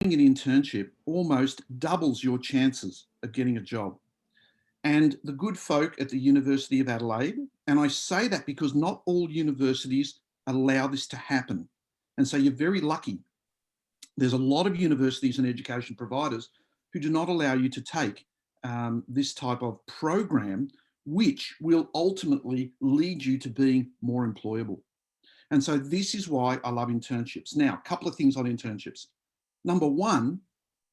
an internship almost doubles your chances of getting a job. And the good folk at the University of Adelaide, and I say that because not all universities allow this to happen. And so you're very lucky. There's a lot of universities and education providers who do not allow you to take this type of program, which will ultimately lead you to being more employable. And so this is why I love internships. Now, a couple of things on internships. Number one,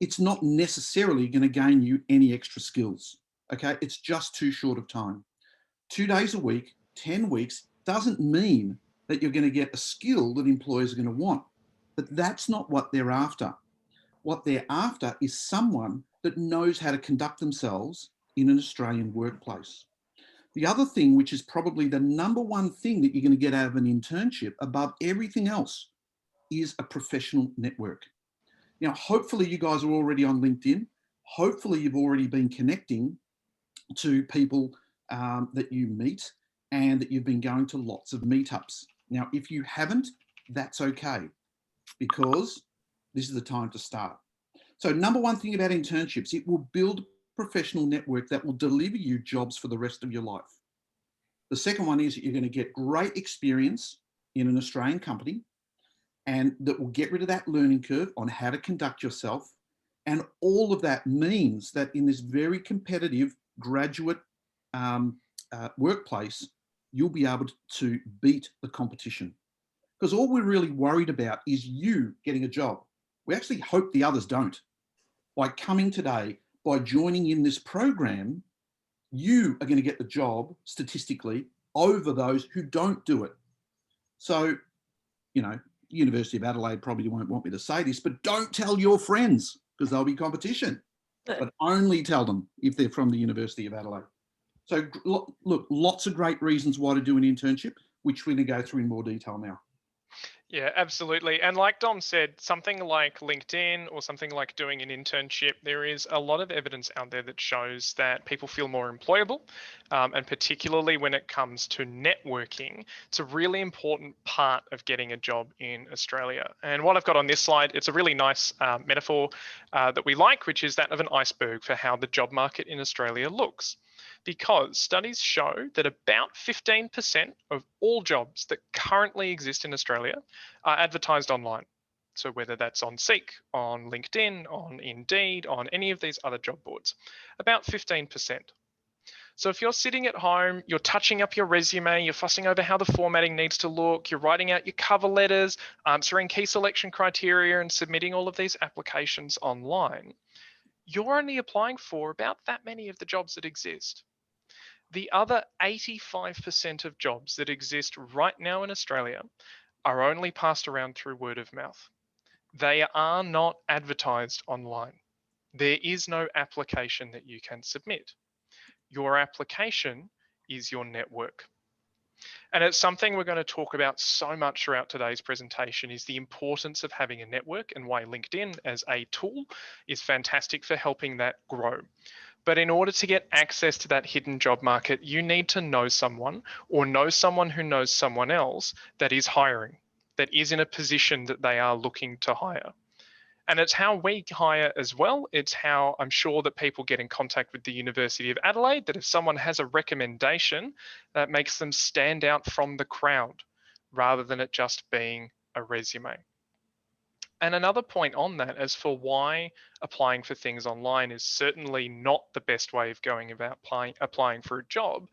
it's not necessarily going to gain you any extra skills. Okay, it's just too short of time. 2 days a week, 10 weeks doesn't mean that you're going to get a skill that employers are going to want. But that's not what they're after. What they're after is someone that knows how to conduct themselves in an Australian workplace. The other thing, which is probably the number one thing that you're going to get out of an internship above everything else, is a professional network. Now, hopefully you guys are already on LinkedIn. Hopefully you've already been connecting to people that you meet and that you've been going to lots of meetups. Now, if you haven't, that's okay, because this is the time to start. So number one thing about internships, it will build a professional network that will deliver you jobs for the rest of your life. The second one is that you're going to get great experience in an Australian company, and that will get rid of that learning curve on how to conduct yourself. And all of that means that in this very competitive graduate workplace, you'll be able to beat the competition. Because all we're really worried about is you getting a job. We actually hope the others don't. By coming today, by joining in this program, you are going to get the job statistically over those who don't do it. So, you know, University of Adelaide probably won't want me to say this, but don't tell your friends, because there'll be competition. But only tell them if they're from the University of Adelaide. So look, lots of great reasons why to do an internship, which we're going to go through in more detail now. Yeah, absolutely. And like Dom said, something like LinkedIn or something like doing an internship, there is a lot of evidence out there that shows that people feel more employable. And particularly when it comes to networking, it's a really important part of getting a job in Australia. And what I've got on this slide, it's a really nice metaphor that we like, which is that of an iceberg for how the job market in Australia looks. Because studies show that about 15% of all jobs that currently exist in Australia are advertised online. So whether that's on Seek, on LinkedIn, on Indeed, on any of these other job boards, about 15%. So if you're sitting at home, you're touching up your resume, you're fussing over how the formatting needs to look, you're writing out your cover letters, answering key selection criteria and submitting all of these applications online, you're only applying for about that many of the jobs that exist. The other 85% of jobs that exist right now in Australia are only passed around through word of mouth. They are not advertised online. There is no application that you can submit. Your application is your network. And it's something we're going to talk about so much throughout today's presentation is the importance of having a network and why LinkedIn as a tool is fantastic for helping that grow. But in order to get access to that hidden job market, you need to know someone or know someone who knows someone else that is hiring, that is in a position that they are looking to hire. And it's how we hire as well. It's how I'm sure that people get in contact with the University of Adelaide, that if someone has a recommendation, that makes them stand out from the crowd rather than it just being a resume. And another point on that, as for why applying for things online is certainly not the best way of going about applying for a job,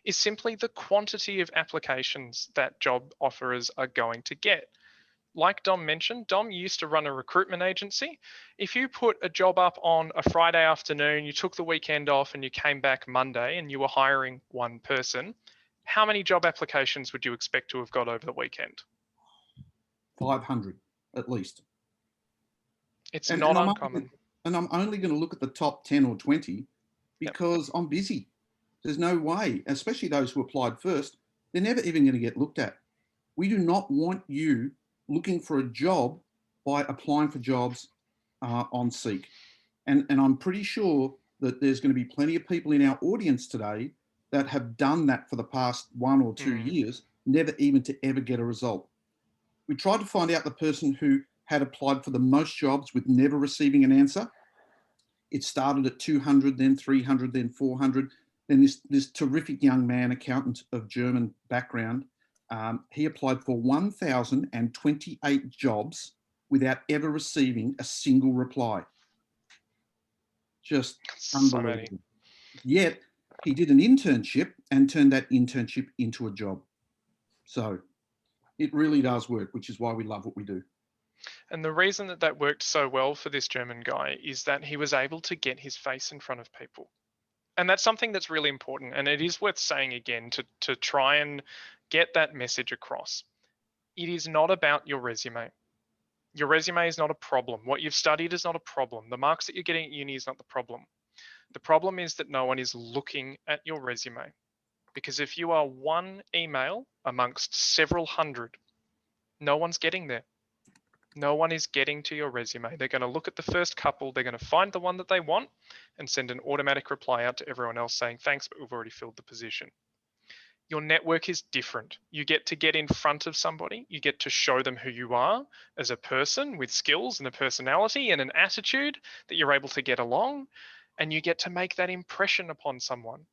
is simply the quantity of applications that job offerers are going to get. Like Dom mentioned, Dom used to run a recruitment agency. If you put a job up on a Friday afternoon, you took the weekend off and you came back Monday and you were hiring one person, how many job applications would you expect to have got over the weekend? 500 at least. It's not I'm uncommon. I'm only going to look at the top 10 or 20 because I'm busy. There's no way, especially those who applied first, they're never even going to get looked at. We do not want you looking for a job by applying for jobs on Seek. And I'm pretty sure that there's going to be plenty of people in our audience today that have done that for the past 1 or 2 years, never even to ever get a result. We tried to find out the person who had applied for the most jobs with never receiving an answer. It started at 200, then 300, then 400. Then this terrific young man, accountant of German background, he applied for 1,028 jobs without ever receiving a single reply. Just So many. unbelievable. Yet he did an internship and turned that internship into a job. So it really does work, which is why we love what we do. And the reason that that worked so well for this German guy is that he was able to get his face in front of people. And that's something that's really important. And it is worth saying again to try and get that message across. It is not about your resume. Your resume is not a problem. What you've studied is not a problem. The marks that you're getting at uni is not the problem. The problem is that no one is looking at your resume. Because if you are one email amongst several hundred, no one's getting there. No one is getting to your resume. They're going to look at the first couple, they're going to find the one that they want and send an automatic reply out to everyone else saying, thanks, but we've already filled the position. Your network is different. You get to get in front of somebody. You get to show them who you are as a person with skills and a personality and an attitude that you're able to get along. And you get to make that impression upon someone.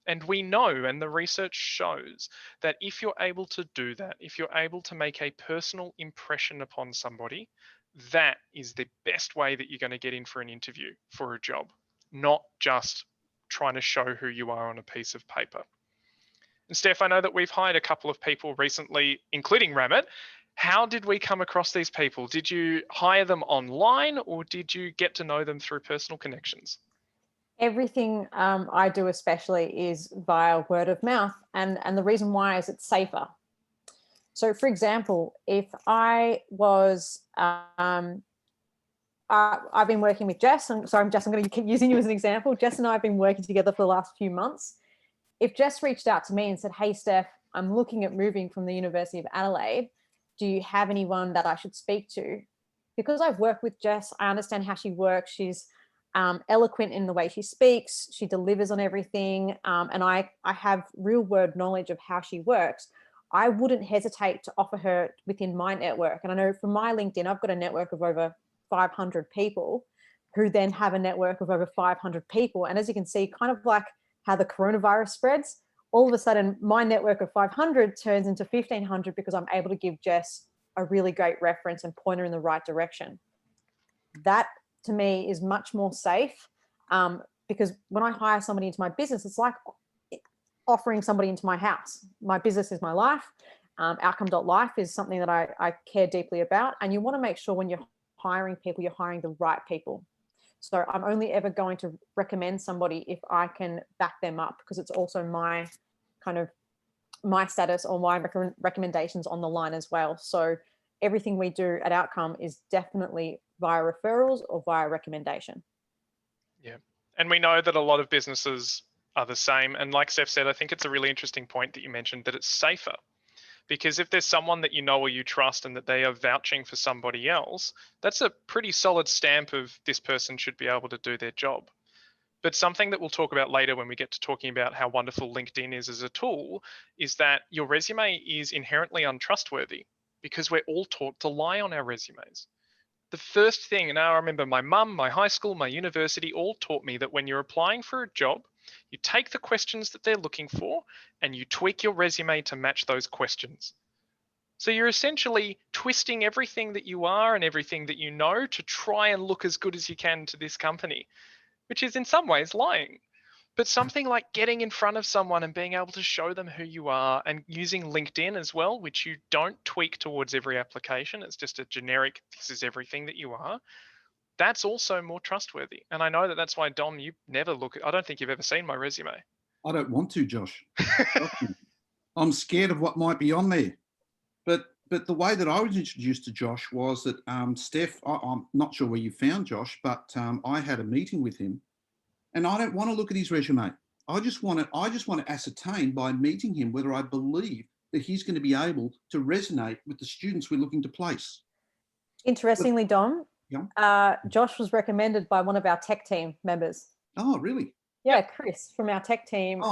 And we know, and the research shows, that if you're able to do that, if you're able to make a personal impression upon somebody, that is the best way that you're going to get in for an interview for a job, not just trying to show who you are on a piece of paper. And Steph, I know that we've hired a couple of people recently, including Ramit. How did we come across these people? Did you hire them online or did you get to know them through personal connections? Everything I do especially is via word of mouth. And the reason why is it's safer. So for example, if I was, I've been working with Jess, and sorry, Jess, I'm going to keep using you as an example. Jess and I have been working together for the last few months. If Jess reached out to me and said, hey, Steph, I'm looking at moving from the University of Adelaide. Do you have anyone that I should speak to? Because I've worked with Jess, I understand how she works. She's eloquent in the way she speaks. She delivers on everything. And I have real world knowledge of how she works. I wouldn't hesitate to offer her within my network. And I know from my LinkedIn, I've got a network of over 500 people who then have a network of over 500 people. And as you can see, kind of like how the coronavirus spreads, all of a sudden my network of 500 turns into 1,500 because I'm able to give Jess a really great reference and point her in the right direction. That to me is much more safe because when I hire somebody into my business, it's like offering somebody into my house. My business is my life. Outcome.life is something that I care deeply about. And you want to make sure when you're hiring people, you're hiring the right people. So I'm only ever going to recommend somebody if I can back them up, because it's also my kind of my status or my recommendations on the line as well. So everything we do at Outcome is definitely via referrals or via recommendation. Yeah. And we know that a lot of businesses are the same. And like Steph said, I think it's a really interesting point that you mentioned, that it's safer. Because if there's someone that you know or you trust and that they are vouching for somebody else, that's a pretty solid stamp of this person should be able to do their job. But something that we'll talk about later when we get to talking about how wonderful LinkedIn is as a tool is that your resume is inherently untrustworthy because we're all taught to lie on our resumes. The first thing, and I remember my mum, my high school, my university all taught me that when you're applying for a job, you take the questions that they're looking for and you tweak your resume to match those questions. So you're essentially twisting everything that you are and everything that you know to try and look as good as you can to this company, which is in some ways lying. But something like getting in front of someone and being able to show them who you are, and using LinkedIn as well, which you don't tweak towards every application, it's just a generic, this is everything that you are, that's also more trustworthy. And I know that that's why, Dom, you never look, I don't think you've ever seen my resume. I don't want to, Josh. I'm scared of what might be on there. But the way that I was introduced to Josh was that Steph, I'm not sure where you found Josh, but I had a meeting with him, and I don't want to look at his resume. I just want to ascertain by meeting him whether I believe that he's going to be able to resonate with the students we're looking to place. Interestingly, Dom, yeah. Josh was recommended by one of our tech team members. Oh, really? Yeah, Chris from our tech team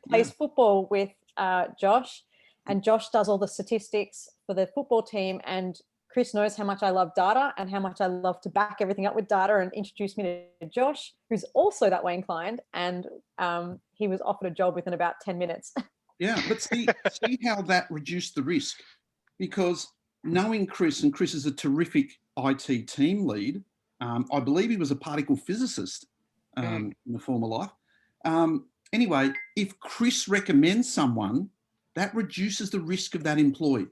plays football with Josh, and Josh does all the statistics for the football team, and Chris knows how much I love data and how much I love to back everything up with data, and introduced me to Josh, who's also that way inclined. And he was offered a job within about 10 minutes. Yeah, but see how that reduced the risk, because knowing Chris, and Chris is a terrific IT team lead. I believe he was a particle physicist in a former life. Anyway, if Chris recommends someone, that reduces the risk of that employee.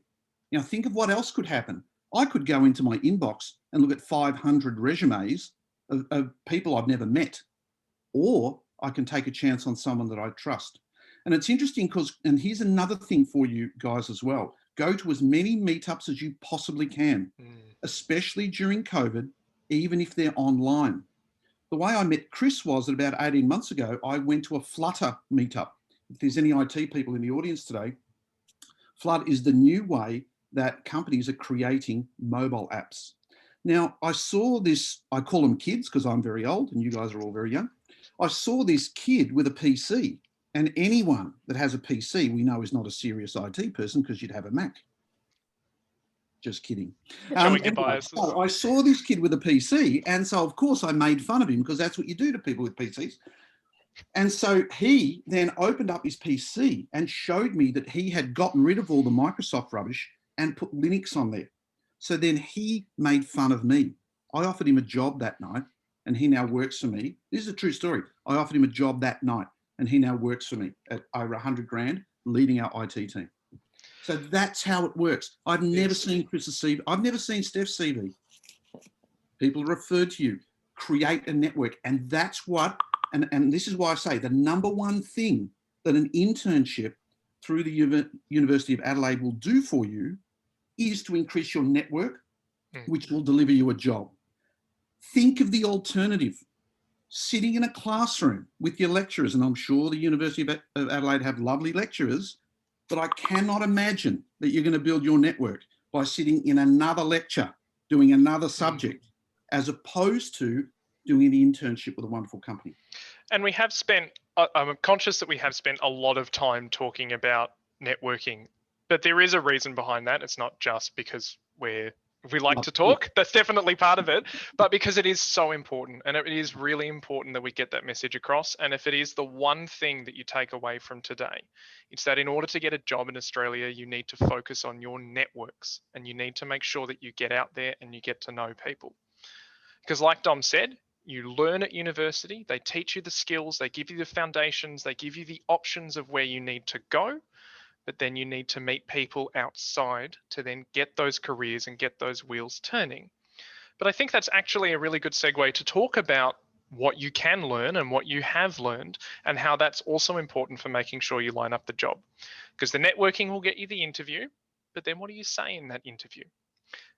Now, think of what else could happen. I could go into my inbox and look at 500 resumes of people I've never met, or I can take a chance on someone that I trust. And it's interesting because, and here's another thing for you guys as well, go to as many meetups as you possibly can, especially during COVID, even if they're online. The way I met Chris was that about 18 months ago, I went to a Flutter meetup. If there's any IT people in the audience today, Flutter is the new way that companies are creating mobile apps. Now, I saw this, I call them kids because I'm very old and you guys are all very young. I saw this kid with a PC, and anyone that has a PC we know is not a serious IT person because you'd have a Mac. Just kidding. Anyway, so I saw this kid with a PC, and so of course I made fun of him because that's what you do to people with PCs. And so he then opened up his PC and showed me that he had gotten rid of all the Microsoft rubbish and put Linux on there. So then he made fun of me. I offered him a job that night and he now works for me. This is a true story. I offered him a job that night and he now works for me at over 100 grand leading our IT team. So that's how it works. I've never seen Chris's CV. I've never seen Steph's CV. People refer to you, create a network. And that's what, and this is why I say the number one thing that an internship through the University of Adelaide will do for you is to increase your network, which will deliver you a job. Think of the alternative. Sitting in a classroom with your lecturers, and I'm sure the University of Adelaide have lovely lecturers, but I cannot imagine that you're going to build your network by sitting in another lecture, doing another subject, as opposed to doing an internship with a wonderful company. And we have spent, I'm conscious that we have spent a lot of time talking about networking, but there is a reason behind that. It's not just because we like to talk. That's definitely part of it, but because it is so important, and it is really important that we get that message across. And if it is the one thing that you take away from today, it's that in order to get a job in Australia, you need to focus on your networks and you need to make sure that you get out there and you get to know people. Because like Dom said, you learn at university, they teach you the skills, they give you the foundations, they give you the options of where you need to go, but then you need to meet people outside to then get those careers and get those wheels turning. But I think that's actually a really good segue to talk about what you can learn and what you have learned and how that's also important for making sure you line up the job. Because the networking will get you the interview, but then what do you say in that interview?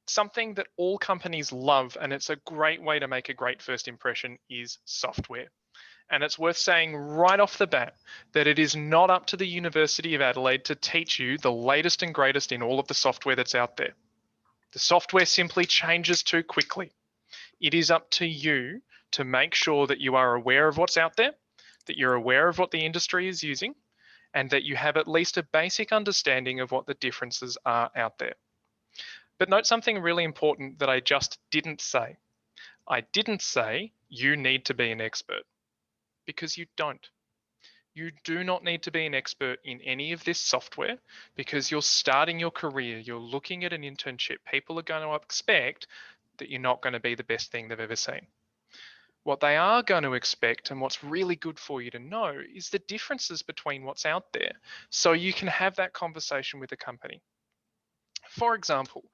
Something that all companies love, and it's a great way to make a great first impression, is software. And it's worth saying right off the bat that it is not up to the University of Adelaide to teach you the latest and greatest in all of the software that's out there. The software simply changes too quickly. It is up to you to make sure that you are aware of what's out there, that you're aware of what the industry is using, and that you have at least a basic understanding of what the differences are out there. But note something really important that I just didn't say. I didn't say you need to be an expert, because you don't. You do not need to be an expert in any of this software because you're starting your career, you're looking at an internship. People are going to expect that you're not going to be the best thing they've ever seen. What they are going to expect, and what's really good for you to know, is the differences between what's out there so you can have that conversation with the company. For example,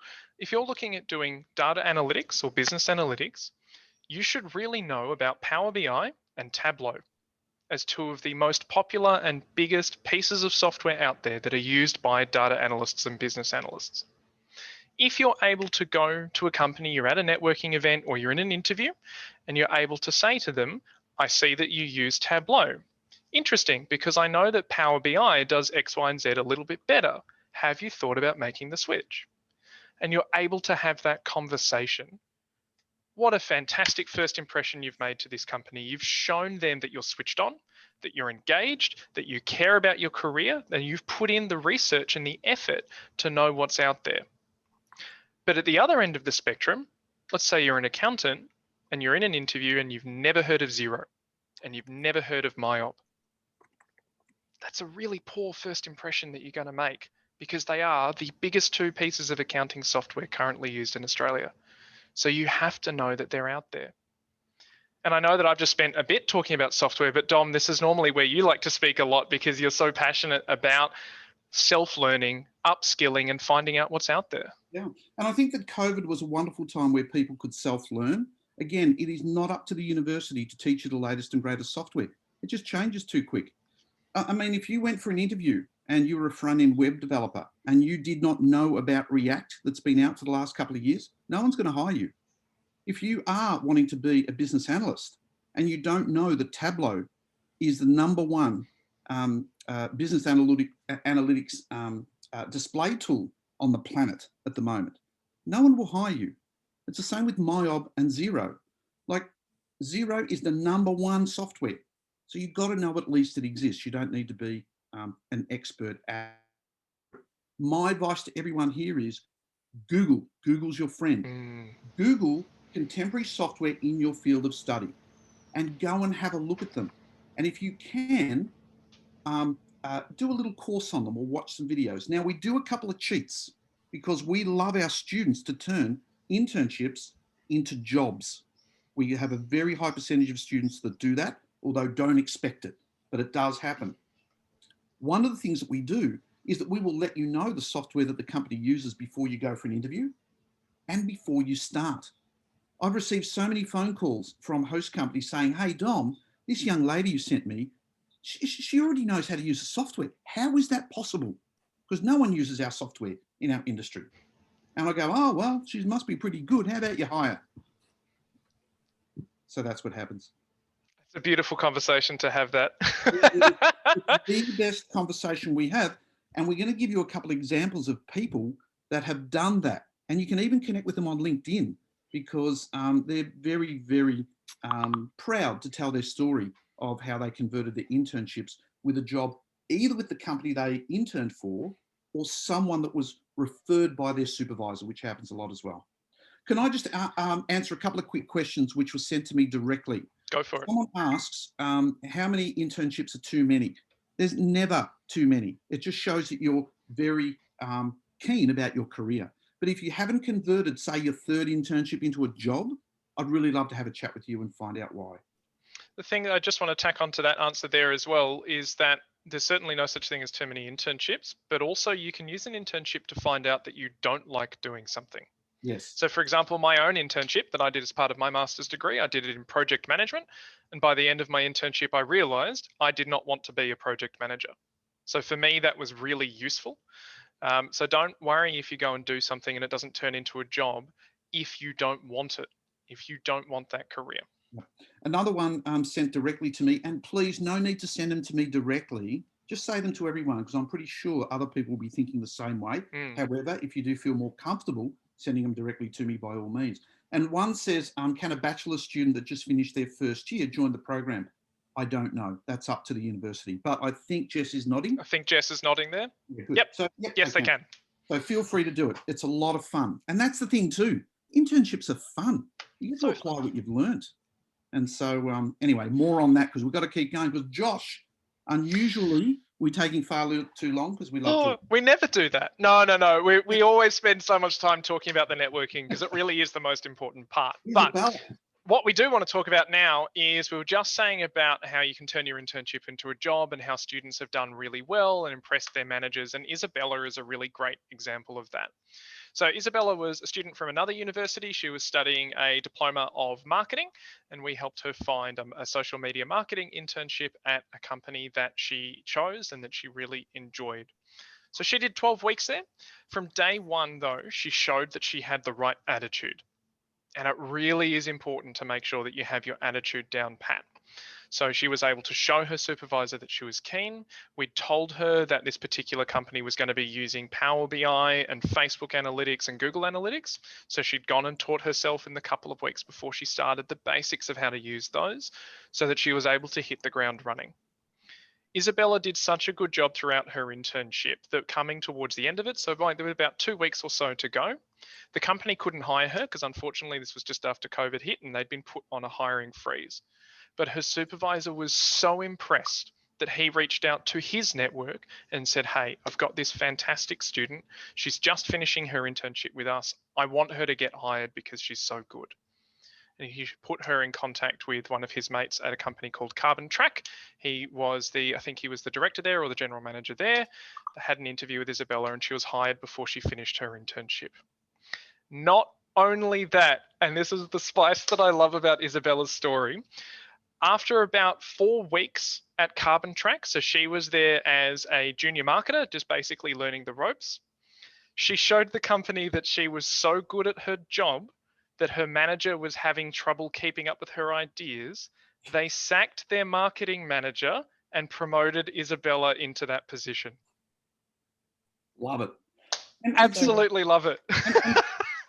if you're looking at doing data analytics or business analytics, you should really know about Power BI and Tableau as two of the most popular and biggest pieces of software out there that are used by data analysts and business analysts. If you're able to go to a company, you're at a networking event or you're in an interview, and you're able to say to them, I see that you use Tableau. Interesting, because I know that Power BI does X, Y, and Z a little bit better. Have you thought about making the switch? And you're able to have that conversation. What a fantastic first impression you've made to this company. You've shown them that you're switched on, that you're engaged, that you care about your career, and you've put in the research and the effort to know what's out there. But at the other end of the spectrum, let's say you're an accountant and you're in an interview and you've never heard of Xero and you've never heard of MyOb. That's a really poor first impression that you're going to make, because they are the biggest two pieces of accounting software currently used in Australia. So you have to know that they're out there. And I know that I've just spent a bit talking about software, but Dom, this is normally where you like to speak a lot because you're so passionate about self-learning, upskilling, and finding out what's out there. Yeah. And I think that COVID was a wonderful time where people could self-learn. Again, it is not up to the university to teach you the latest and greatest software. It just changes too quick. I mean, if you went for an interview and you were a front-end web developer and you did not know about React that's been out for the last couple of years, no one's going to hire you. If you are wanting to be a business analyst and you don't know that Tableau is the #1 business analytics display tool on the planet at the moment, no one will hire you. It's the same with MyOb and Xero. Like, Xero is the #1 software. So you've got to know at least it exists. You don't need to be an expert at it. My advice to everyone here is Google. Google's your friend. Google contemporary software in your field of study and go and have a look at them. And if you can, do a little course on them or watch some videos. Now, we do a couple of cheats because we love our students to turn internships into jobs. We have a very high percentage of students that do that, although don't expect it, but it does happen. One of the things that we do is that we will let you know the software that the company uses before you go for an interview and before you start. I've received so many phone calls from host companies saying, hey, Dom, this young lady you sent me, she already knows how to use the software. How is that possible? Because no one uses our software in our industry. And I go, oh, well, she must be pretty good. How about you hire? So that's what happens. It's a beautiful conversation to have that. It's the best conversation we have. And we're going to give you a couple of examples of people that have done that. And you can even connect with them on LinkedIn because they're very, very proud to tell their story of how they converted their internships with a job, either with the company they interned for or someone that was referred by their supervisor, which happens a lot as well. Can I just answer a couple of quick questions which were sent to me directly? Go for it. Someone asks, how many internships are too many? There's never too many. It just shows that you're very keen about your career. But if you haven't converted, say, your third internship into a job, I'd really love to have a chat with you and find out why. The thing that I just want to tack onto that answer there as well is that there's certainly no such thing as too many internships, but also you can use an internship to find out that you don't like doing something. Yes. So for example, my own internship that I did as part of my master's degree, I did it in project management. And by the end of my internship, I realized I did not want to be a project manager. So for me, that was really useful. So don't worry if you go and do something and it doesn't turn into a job if you don't want it, if you don't want that career. Another one sent directly to me, and please, no need to send them to me directly. Just say them to everyone because I'm pretty sure other people will be thinking the same way. However, if you do feel more comfortable sending them directly to me, by all means. And one says, can a bachelor student that just finished their first year join the program? I don't know. That's up to the university. But I think Jess is nodding. I think Jess is nodding there. Yeah, yep. So, yes, they can. So feel free to do it. It's a lot of fun. And that's the thing too. Internships are fun. You get to apply what you've learned. And so anyway, more on that because we've got to keep going because Josh, unusually, we're taking far too long because we love to. We never do that. No. We always spend so much time talking about the networking because it really is the most important part. But what we do want to talk about now is we were just saying about how you can turn your internship into a job and how students have done really well and impressed their managers. And Isabella is a really great example of that. So Isabella was a student from another university. She was studying a diploma of marketing, and we helped her find a social media marketing internship at a company that she chose and that she really enjoyed. So she did 12 weeks there. From day one, though, she showed that she had the right attitude. And it really is important to make sure that you have your attitude down pat. So she was able to show her supervisor that she was keen. We told her that this particular company was going to be using Power BI and Facebook Analytics and Google Analytics. So she'd gone and taught herself in the couple of weeks before she started the basics of how to use those so that she was able to hit the ground running. Isabella did such a good job throughout her internship that coming towards the end of it, so there were about 2 weeks or so to go, the company couldn't hire her because unfortunately this was just after COVID hit and they'd been put on a hiring freeze. But her supervisor was so impressed that he reached out to his network and said, hey, I've got this fantastic student. She's just finishing her internship with us. I want her to get hired because she's so good. And he put her in contact with one of his mates at a company called Carbon Track. He was I think he was the director there or the general manager there. They had an interview with Isabella and she was hired before she finished her internship. Not only that, and this is the spice that I love about Isabella's story, after about 4 weeks at Carbon Track, so she was there as a junior marketer, just basically learning the ropes, she showed the company that she was so good at her job that her manager was having trouble keeping up with her ideas. They sacked their marketing manager and promoted Isabella into that position. Love it. Absolutely love it.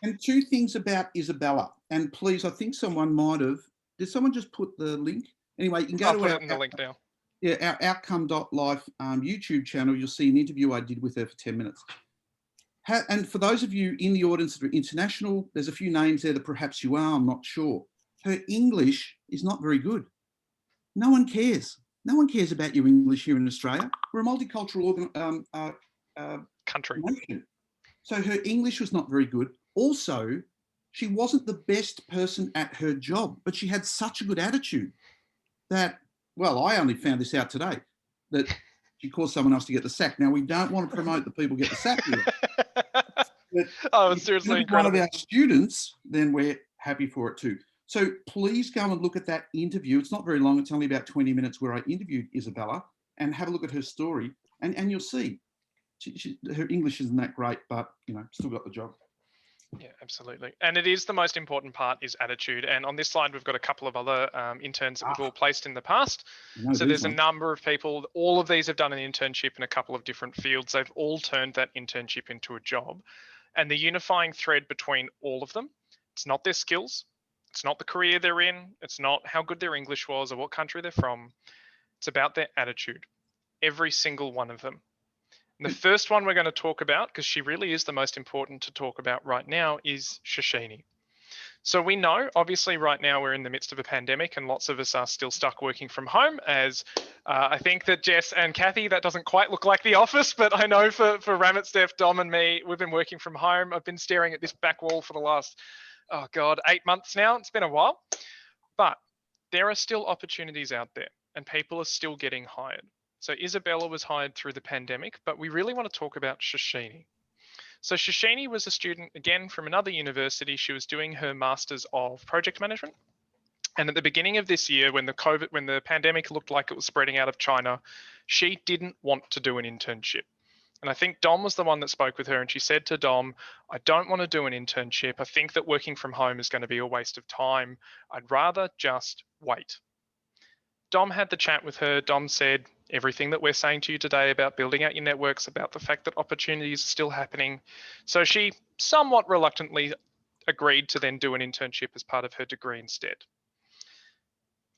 And 2 things about Isabella. And please, I think someone might have. Did someone just put the link? Anyway, you can go I'll to put it in the link now. Yeah, our outcome.life YouTube channel. You'll see an interview I did with her for 10 minutes. And for those of you in the audience that are international, there's a few names there that perhaps you are, I'm not sure. Her English is not very good. No one cares. No one cares about your English here in Australia. We're a multicultural country. Nation. So her English was not very good. Also, she wasn't the best person at her job, but she had such a good attitude that, well, I only found this out today, that she caused someone else to get the sack. Now, we don't want to promote that people get the sack here. Oh, it's seriously incredible. One of our students, then we're happy for it too. So please go and look at that interview. It's not very long. It's only about 20 minutes where I interviewed Isabella, and have a look at her story, and you'll see her English isn't that great, but, still got the job. Yeah, absolutely. And it is the most important part is attitude. And on this slide, we've got a couple of other interns that we've all placed in the past. So there's a number of people, all of these have done an internship in a couple of different fields. They've all turned that internship into a job. And the unifying thread between all of them, it's not their skills, it's not the career they're in, it's not how good their English was or what country they're from. It's about their attitude, every single one of them. And the first one we're going to talk about, because she really is the most important to talk about right now, is Shashini. So we know, obviously, right now we're in the midst of a pandemic and lots of us are still stuck working from home, as I think that Jess and Kathy, that doesn't quite look like the office, but I know for Ramit, Steph, Dom and me, we've been working from home. I've been staring at this back wall for the last, 8 months now. It's been a while. But there are still opportunities out there and people are still getting hired. So Isabella was hired through the pandemic, but we really want to talk about Shashini. So Shashini was a student, again, from another university. She was doing her Masters of Project Management. And at the beginning of this year, when the pandemic looked like it was spreading out of China, she didn't want to do an internship. And I think Dom was the one that spoke with her, and she said to Dom, I don't want to do an internship. I think that working from home is going to be a waste of time. I'd rather just wait. Dom had the chat with her. Dom said everything that we're saying to you today about building out your networks, about the fact that opportunities are still happening. So she somewhat reluctantly agreed to then do an internship as part of her degree instead.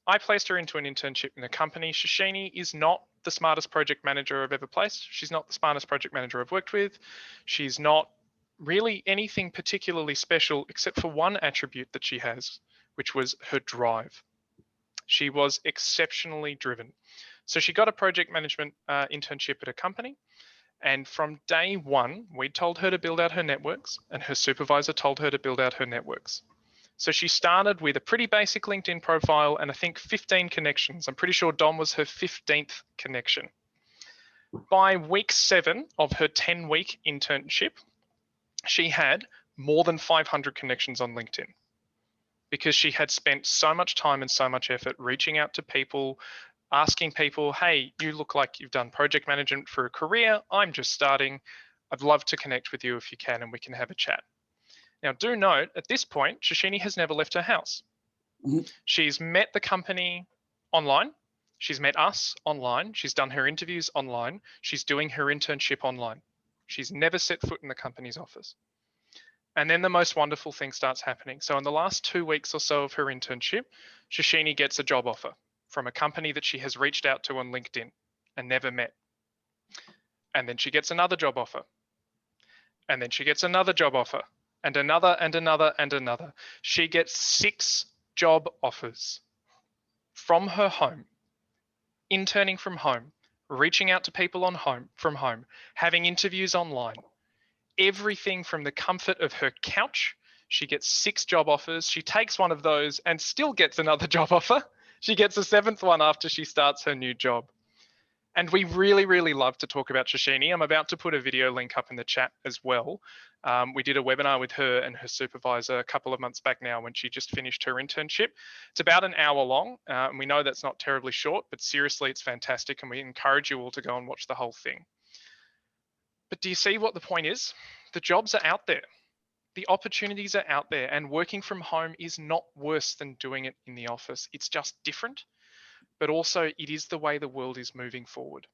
I placed her into an internship in a company. Shashini is not the smartest project manager I've ever placed. She's not the smartest project manager I've worked with. She's not really anything particularly special except for one attribute that she has, which was her drive. She was exceptionally driven. So she got a project management internship at a company. And from day one, we told her to build out her networks and her supervisor told her to build out her networks. So she started with a pretty basic LinkedIn profile and I think 15 connections. I'm pretty sure Dom was her 15th connection. By week 7 of her 10-week internship, she had more than 500 connections on LinkedIn because she had spent so much time and so much effort reaching out to people, asking people, hey, you look like you've done project management for a career. I'm just starting. I'd love to connect with you if you can and we can have a chat. Now, do note, at this point, Shashini has never left her house. Mm-hmm. She's met the company online. She's met us online. She's done her interviews online. She's doing her internship online. She's never set foot in the company's office. And then the most wonderful thing starts happening. So in the last 2 weeks or so of her internship, Shashini gets a job offer from a company that she has reached out to on LinkedIn. and never met. And then she gets another job offer. And then she gets another job offer, and another and another and another. She gets 6 job offers from her home, interning from home, reaching out to people from home, having interviews online. Everything from the comfort of her couch. She gets 6 job offers. She takes one of those and still gets another job offer. She gets a 7th one after she starts her new job. And we really, really love to talk about Shashini. I'm about to put a video link up in the chat as well. We did a webinar with her and her supervisor a couple of months back now when she just finished her internship. It's about an hour long, and we know that's not terribly short, but seriously, it's fantastic, and we encourage you all to go and watch the whole thing. But do you see what the point is? The jobs are out there. The opportunities are out there, and working from home is not worse than doing it in the office. It's just different. But also it is the way the world is moving forward.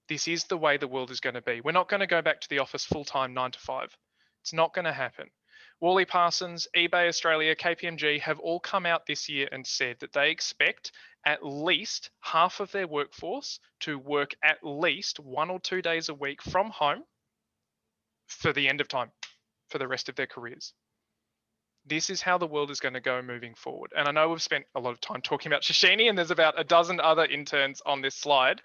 This is the way the world is going to be. We're not going to go back to the office full-time 9 to 5. It's not going to happen. Worley Parsons, eBay Australia, KPMG have all come out this year and said that they expect at least half of their workforce to work at least 1 or 2 days a week from home for the end of time, for the rest of their careers. This is how the world is going to go moving forward. And I know we've spent a lot of time talking about Shashini, and there's about a dozen other interns on this slide,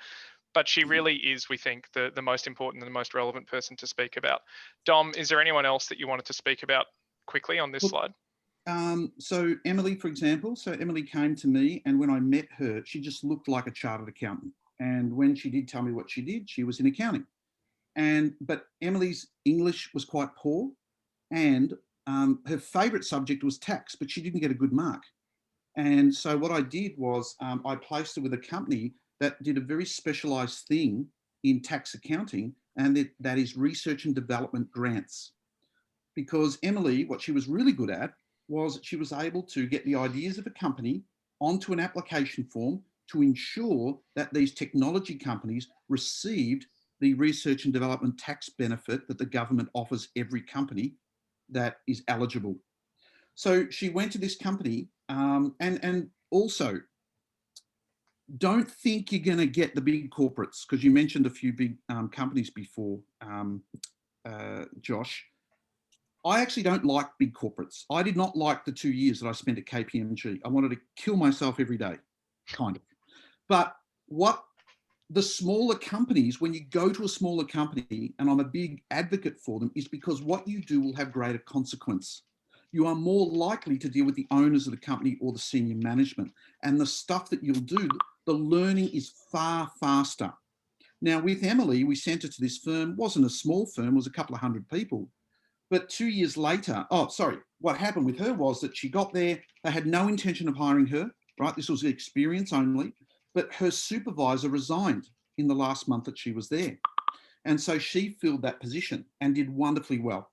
but she really is, we think, the most important and the most relevant person to speak about. Dom, is there anyone else that you wanted to speak about quickly on this slide? So Emily, for example, Emily came to me, and when I met her, she just looked like a chartered accountant. And when she did tell me what she did, she was in accounting. But Emily's English was quite poor, and her favourite subject was tax, but she didn't get a good mark. And so what I did was I placed her with a company that did a very specialised thing in tax accounting, and that is research and development grants. Because Emily, what she was really good at was she was able to get the ideas of a company onto an application form to ensure that these technology companies received the research and development tax benefit that the government offers every company that is eligible. So she went to this company, and also don't think you're going to get the big corporates, because you mentioned a few big companies before, Josh. I actually don't like big corporates. I did not like the 2 years that I spent at KPMG. I wanted to kill myself every day, kind of. But what the smaller companies, when you go to a smaller company, and I'm a big advocate for them, is because what you do will have greater consequence. You are more likely to deal with the owners of the company or the senior management. And the stuff that you'll do, the learning is far faster. Now, with Emily, we sent her to this firm. It wasn't a small firm, it was a couple of hundred people. But 2 years later, what happened with her was that she got there, they had no intention of hiring her, right? This was experience only. But her supervisor resigned in the last month that she was there. And so she filled that position and did wonderfully well.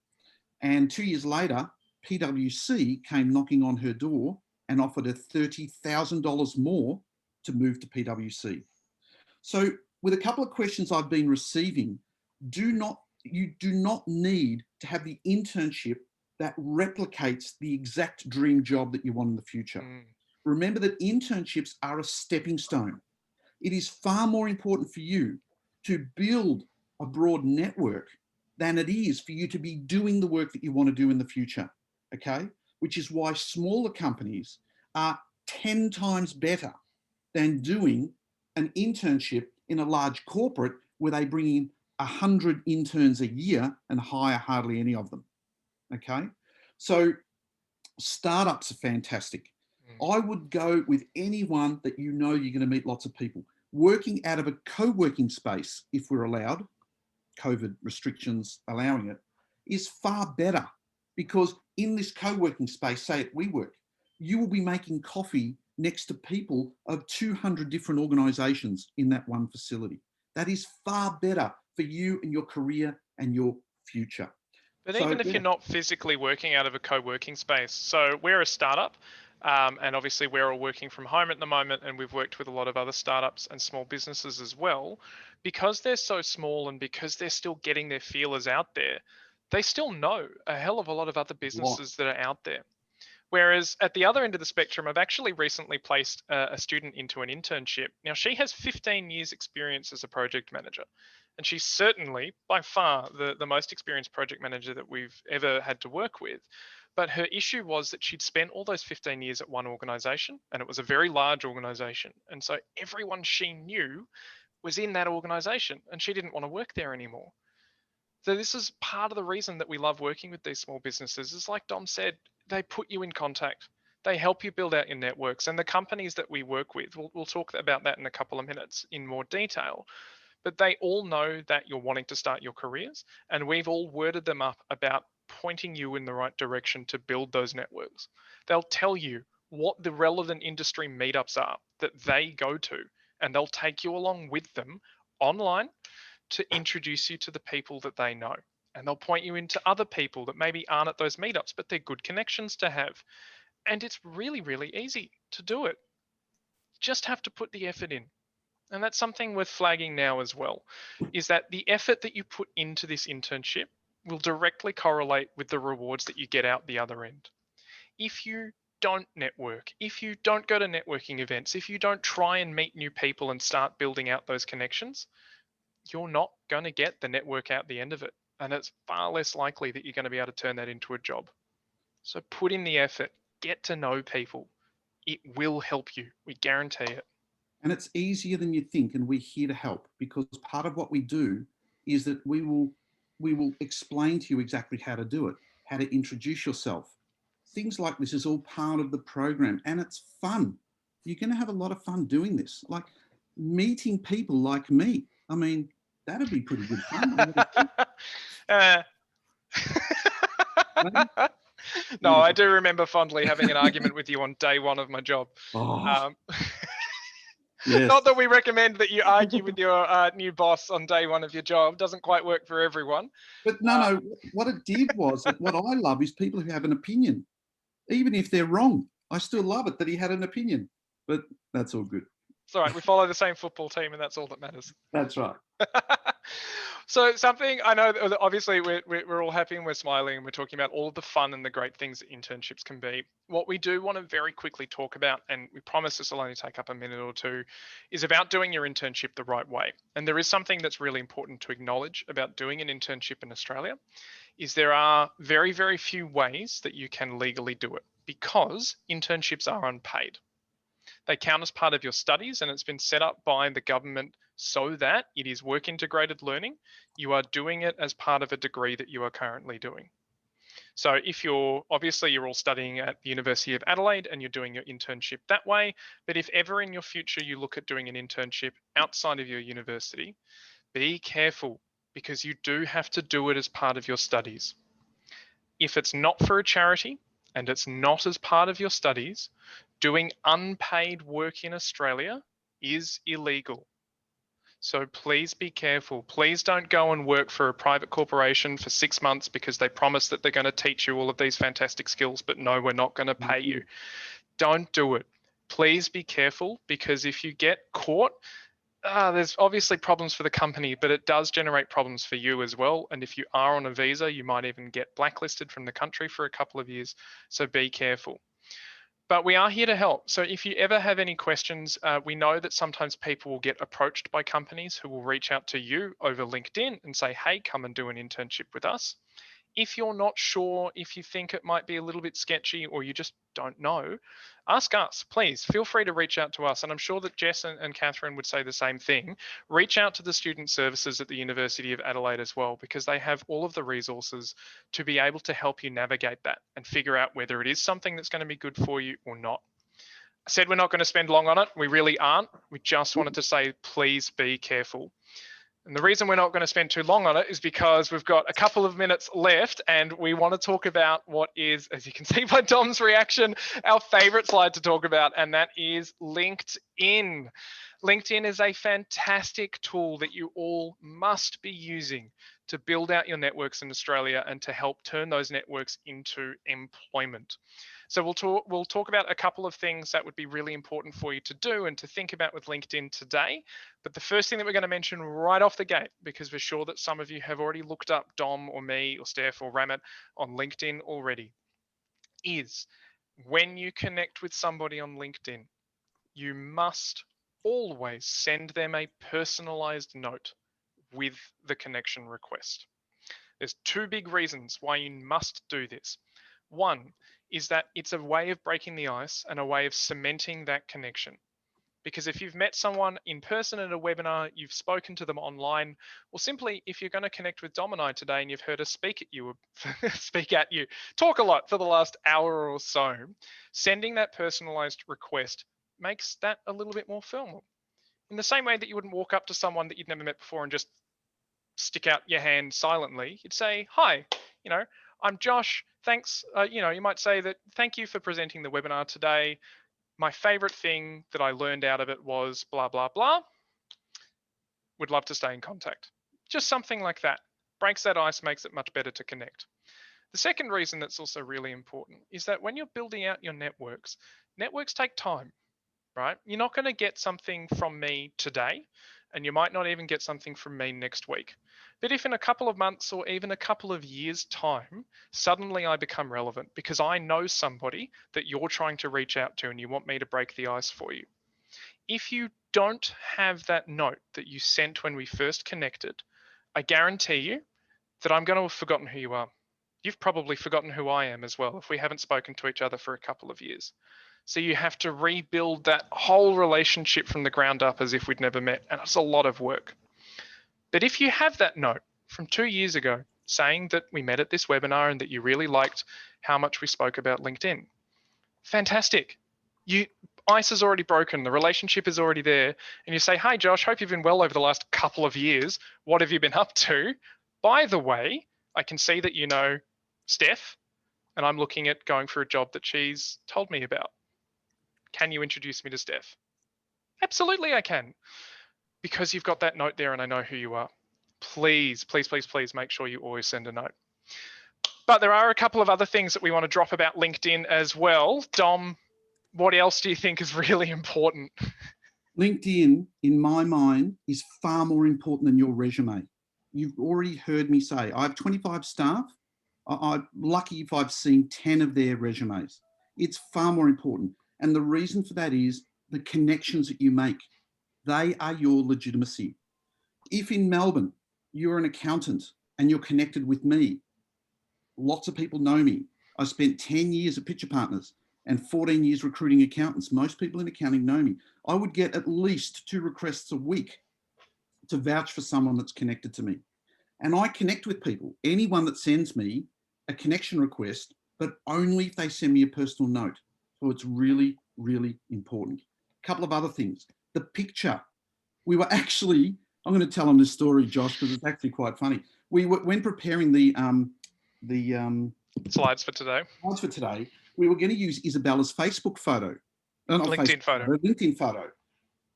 And 2 years later, PwC came knocking on her door and offered her $30,000 more to move to PwC. So with a couple of questions I've been receiving, you do not need to have the internship that replicates the exact dream job that you want in the future. Remember that internships are a stepping stone. It is far more important for you to build a broad network than it is for you to be doing the work that you want to do in the future, okay? Which is why smaller companies are 10 times better than doing an internship in a large corporate where they bring in 100 interns a year and hire hardly any of them, okay? So startups are fantastic. I would go with anyone that you know you're going to meet lots of people. Working out of a co-working space, if we're allowed, COVID restrictions allowing it, is far better, because in this co-working space, say at WeWork, you will be making coffee next to people of 200 different organisations in that one facility. That is far better for you and your career and your future. But even if you're not physically working out of a co-working space, so we're a startup, and obviously we're all working from home at the moment, and we've worked with a lot of other startups and small businesses as well. Because they're so small and because they're still getting their feelers out there, they still know a hell of a lot of other businesses that are out there. Whereas at the other end of the spectrum, I've actually recently placed a student into an internship. Now, she has 15 years experience as a project manager, and she's certainly by far the most experienced project manager that we've ever had to work with. But her issue was that she'd spent all those 15 years at one organization, and it was a very large organization. And so everyone she knew was in that organization, and she didn't want to work there anymore. So this is part of the reason that we love working with these small businesses. Is like Dom said, they put you in contact. They help you build out your networks. And the companies that we work with, we'll talk about that in a couple of minutes in more detail, but they all know that you're wanting to start your careers. And we've all worded them up about pointing you in the right direction to build those networks. They'll tell you what the relevant industry meetups are that they go to, and they'll take you along with them online to introduce you to the people that they know. And they'll point you into other people that maybe aren't at those meetups, but they're good connections to have. And it's really, really easy to do it. You just have to put the effort in. And that's something worth flagging now as well, is that the effort that you put into this internship will directly correlate with the rewards that you get out the other end. If you don't network, if you don't go to networking events, if you don't try and meet new people and start building out those connections, you're not going to get the network out the end of it. And it's far less likely that you're going to be able to turn that into a job. So put in the effort, get to know people. It will help you. We guarantee it. And it's easier than you think, and we're here to help, because part of what we do is that we will explain to you exactly how to do it, how to introduce yourself. Things like this is all part of the program, and it's fun. You're going to have a lot of fun doing this, like meeting people like me. I mean, that'd be pretty good fun. No, I do remember fondly having an argument with you on day one of my job. Oh, yes. Not that we recommend that you argue with your new boss on day one of your job. Doesn't quite work for everyone. But no, what it did was, what I love is people who have an opinion. Even if they're wrong, I still love it that he had an opinion. But that's all good. It's all right. We follow the same football team, and that's all that matters. That's right. So something I know, that obviously we're all happy and we're smiling and we're talking about all of the fun and the great things that internships can be. What we do want to very quickly talk about, and we promise this will only take up a minute or two, is about doing your internship the right way. And there is something that's really important to acknowledge about doing an internship in Australia, is there are very, very few ways that you can legally do it, because internships are unpaid. They count as part of your studies, and it's been set up by the government so that it is work integrated learning. You are doing it as part of a degree that you are currently doing. So if you're all studying at the University of Adelaide and you're doing your internship that way, but if ever in your future you look at doing an internship outside of your university, be careful, because you do have to do it as part of your studies. If it's not for a charity and it's not as part of your studies, doing unpaid work in Australia is illegal. So please be careful. Please don't go and work for a private corporation for 6 months because they promise that they're going to teach you all of these fantastic skills, but no, we're not going to pay you. Don't do it. Please be careful, because if you get caught, there's obviously problems for the company, but it does generate problems for you as well. And if you are on a visa, you might even get blacklisted from the country for a couple of years. So be careful. But we are here to help. So if you ever have any questions, we know that sometimes people will get approached by companies who will reach out to you over LinkedIn and say, hey, come and do an internship with us. If you're not sure, if you think it might be a little bit sketchy, or you just don't know, ask us, please. Feel free to reach out to us. And I'm sure that Jess and Catherine would say the same thing. Reach out to the student services at the University of Adelaide as well, because they have all of the resources to be able to help you navigate that and figure out whether it is something that's going to be good for you or not. I said we're not going to spend long on it. We really aren't. We just wanted to say, please be careful. And the reason we're not going to spend too long on it is because we've got a couple of minutes left, and we want to talk about what is, as you can see by Dom's reaction, our favorite slide to talk about, and that is LinkedIn. LinkedIn is a fantastic tool that you all must be using to build out your networks in Australia and to help turn those networks into employment. So we'll talk about a couple of things that would be really important for you to do and to think about with LinkedIn today. But the first thing that we're going to mention right off the gate, because we're sure that some of you have already looked up Dom or me or Steph or Ramit on LinkedIn already, is When you connect with somebody on LinkedIn, you must always send them a personalized note with the connection request. There's two big reasons why you must do this. One is that it's a way of breaking the ice and a way of cementing that connection. Because if you've met someone in person at a webinar, you've spoken to them online, or simply if you're going to connect with Dom and I today and you've heard us speak at you, talk a lot for the last hour or so, sending that personalized request makes that a little bit more formal. In the same way that you wouldn't walk up to someone that you'd never met before and just stick out your hand silently, you'd say, "Hi, I'm Josh. Thanks." You might say that, "Thank you for presenting the webinar today. My favorite thing that I learned out of it was blah, blah, blah. Would love to stay in contact." Just something like that. Breaks that ice, makes it much better to connect. The second reason that's also really important is that when you're building out your networks take time, right? You're not going to get something from me today, and you might not even get something from me next week. But if in a couple of months or even a couple of years' time, suddenly I become relevant because I know somebody that you're trying to reach out to and you want me to break the ice for you. If you don't have that note that you sent when we first connected, I guarantee you that I'm going to have forgotten who you are. You've probably forgotten who I am as well if we haven't spoken to each other for a couple of years. So you have to rebuild that whole relationship from the ground up as if we'd never met, and it's a lot of work. But if you have that note from 2 years ago saying that we met at this webinar and that you really liked how much we spoke about LinkedIn, fantastic. Ice is already broken, the relationship is already there, and you say, "Hi Josh, hope you've been well over the last couple of years. What have you been up to? By the way, I can see that you know Steph, and I'm looking at going for a job that she's told me about. Can you introduce me to Steph?" Absolutely, I can. Because you've got that note there and I know who you are. Please, please, please, please make sure you always send a note. But there are a couple of other things that we want to drop about LinkedIn as well. Dom, what else do you think is really important? LinkedIn, in my mind, is far more important than your resume. You've already heard me say, I have 25 staff. I'm lucky if I've seen 10 of their resumes. It's far more important. And the reason for that is the connections that you make. They are your legitimacy. If in Melbourne, you're an accountant and you're connected with me, lots of people know me. I spent 10 years at Pitcher Partners and 14 years recruiting accountants. Most people in accounting know me. I would get at least 2 requests a week to vouch for someone that's connected to me. And I connect with people, anyone that sends me a connection request, but only if they send me a personal note. So it's really, really important. A couple of other things. The picture. We were actually, I'm going to tell them this story, Josh, because it's actually quite funny. When preparing the slides for today, we were going to use Isabella's Facebook photo. LinkedIn photo.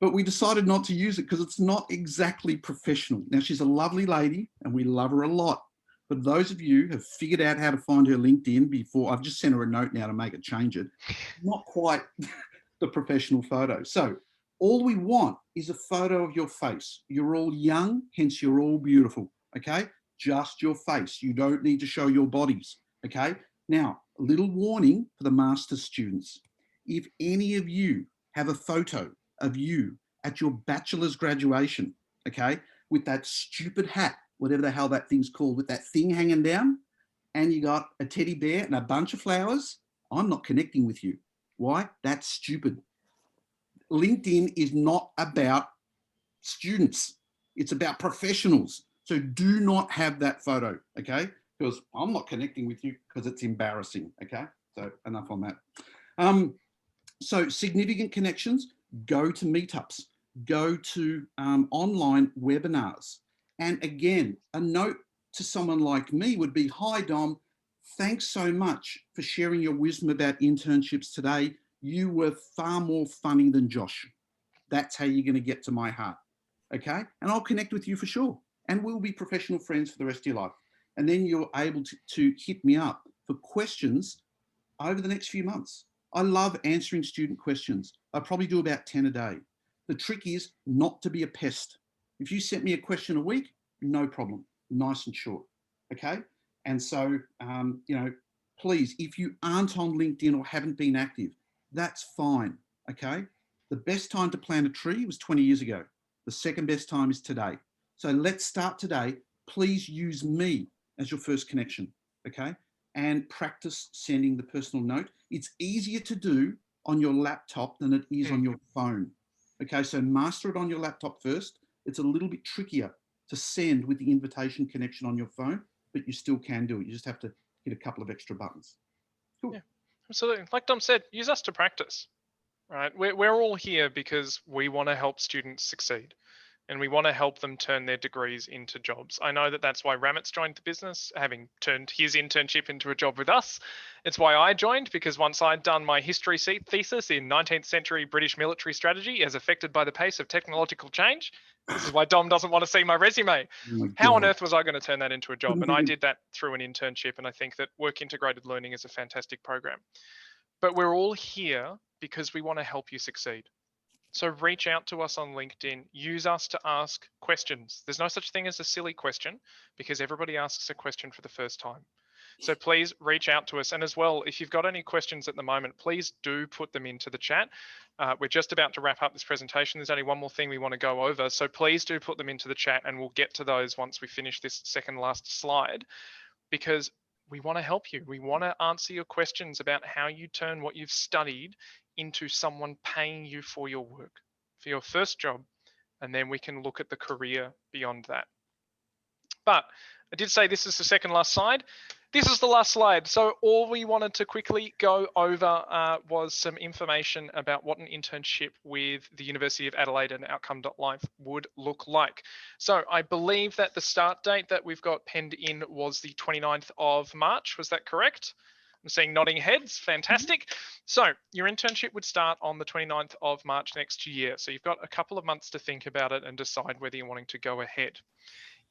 But we decided not to use it because it's not exactly professional. Now, she's a lovely lady and we love her a lot. But those of you who have figured out how to find her LinkedIn before, I've just sent her a note now to make it change it. Not quite the professional photo. So all we want is a photo of your face. You're all young, hence you're all beautiful, okay? Just your face. You don't need to show your bodies, okay? Now, a little warning for the master's students. If any of you have a photo of you at your bachelor's graduation, okay, with that stupid hat, whatever the hell that thing's called, with that thing hanging down, and you got a teddy bear and a bunch of flowers, I'm not connecting with you. Why? That's stupid. LinkedIn is not about students. It's about professionals. So do not have that photo, okay? Because I'm not connecting with you because it's embarrassing, okay? So enough on that. So significant connections, go to meetups, go to online webinars. And again, a note to someone like me would be, "Hi, Dom, thanks so much for sharing your wisdom about internships today. You were far more funny than Josh." That's how you're going to get to my heart, okay? And I'll connect with you for sure. And we'll be professional friends for the rest of your life. And then you're able to hit me up for questions over the next few months. I love answering student questions. I probably do about 10 a day. The trick is not to be a pest. If you sent me a question a week, no problem, nice and short, okay? And so, please, if you aren't on LinkedIn or haven't been active, that's fine, okay? The best time to plant a tree was 20 years ago. The second best time is today. So let's start today. Please use me as your first connection, okay? And practice sending the personal note. It's easier to do on your laptop than it is on your phone. Okay, so master it on your laptop first. It's a little bit trickier to send with the invitation connection on your phone, but you still can do it. You just have to hit a couple of extra buttons. Cool. Yeah, absolutely. Like Dom said, use us to practice, right? We're all here because we want to help students succeed. And we want to help them turn their degrees into jobs. I know that that's why Ramit's joined the business, having turned his internship into a job with us. It's why I joined, because once I'd done my history thesis in 19th century British military strategy as affected by the pace of technological change, this is why Dom doesn't want to see my resume. How on earth was I going to turn that into a job? And I did that through an internship. And I think that work integrated learning is a fantastic program. But we're all here because we want to help you succeed. So reach out to us on LinkedIn, use us to ask questions. There's no such thing as a silly question because everybody asks a question for the first time. So please reach out to us. And as well, if you've got any questions at the moment, please do put them into the chat. We're just about to wrap up this presentation. There's only one more thing we want to go over. So please do put them into the chat and we'll get to those once we finish this second last slide, because we want to help you. We want to answer your questions about how you turn what you've studied into someone paying you for your work, for your first job, and then we can look at the career beyond that. But I did say this is the second last slide. This is the last slide. So all we wanted to quickly go over was some information about what an internship with the University of Adelaide and Outcome.Life would look like. So I believe that the start date that we've got penned in was the 29th of March. Was that correct? I'm seeing nodding heads. Fantastic. So your internship would start on the 29th of March next year. So you've got a couple of months to think about it and decide whether you're wanting to go ahead.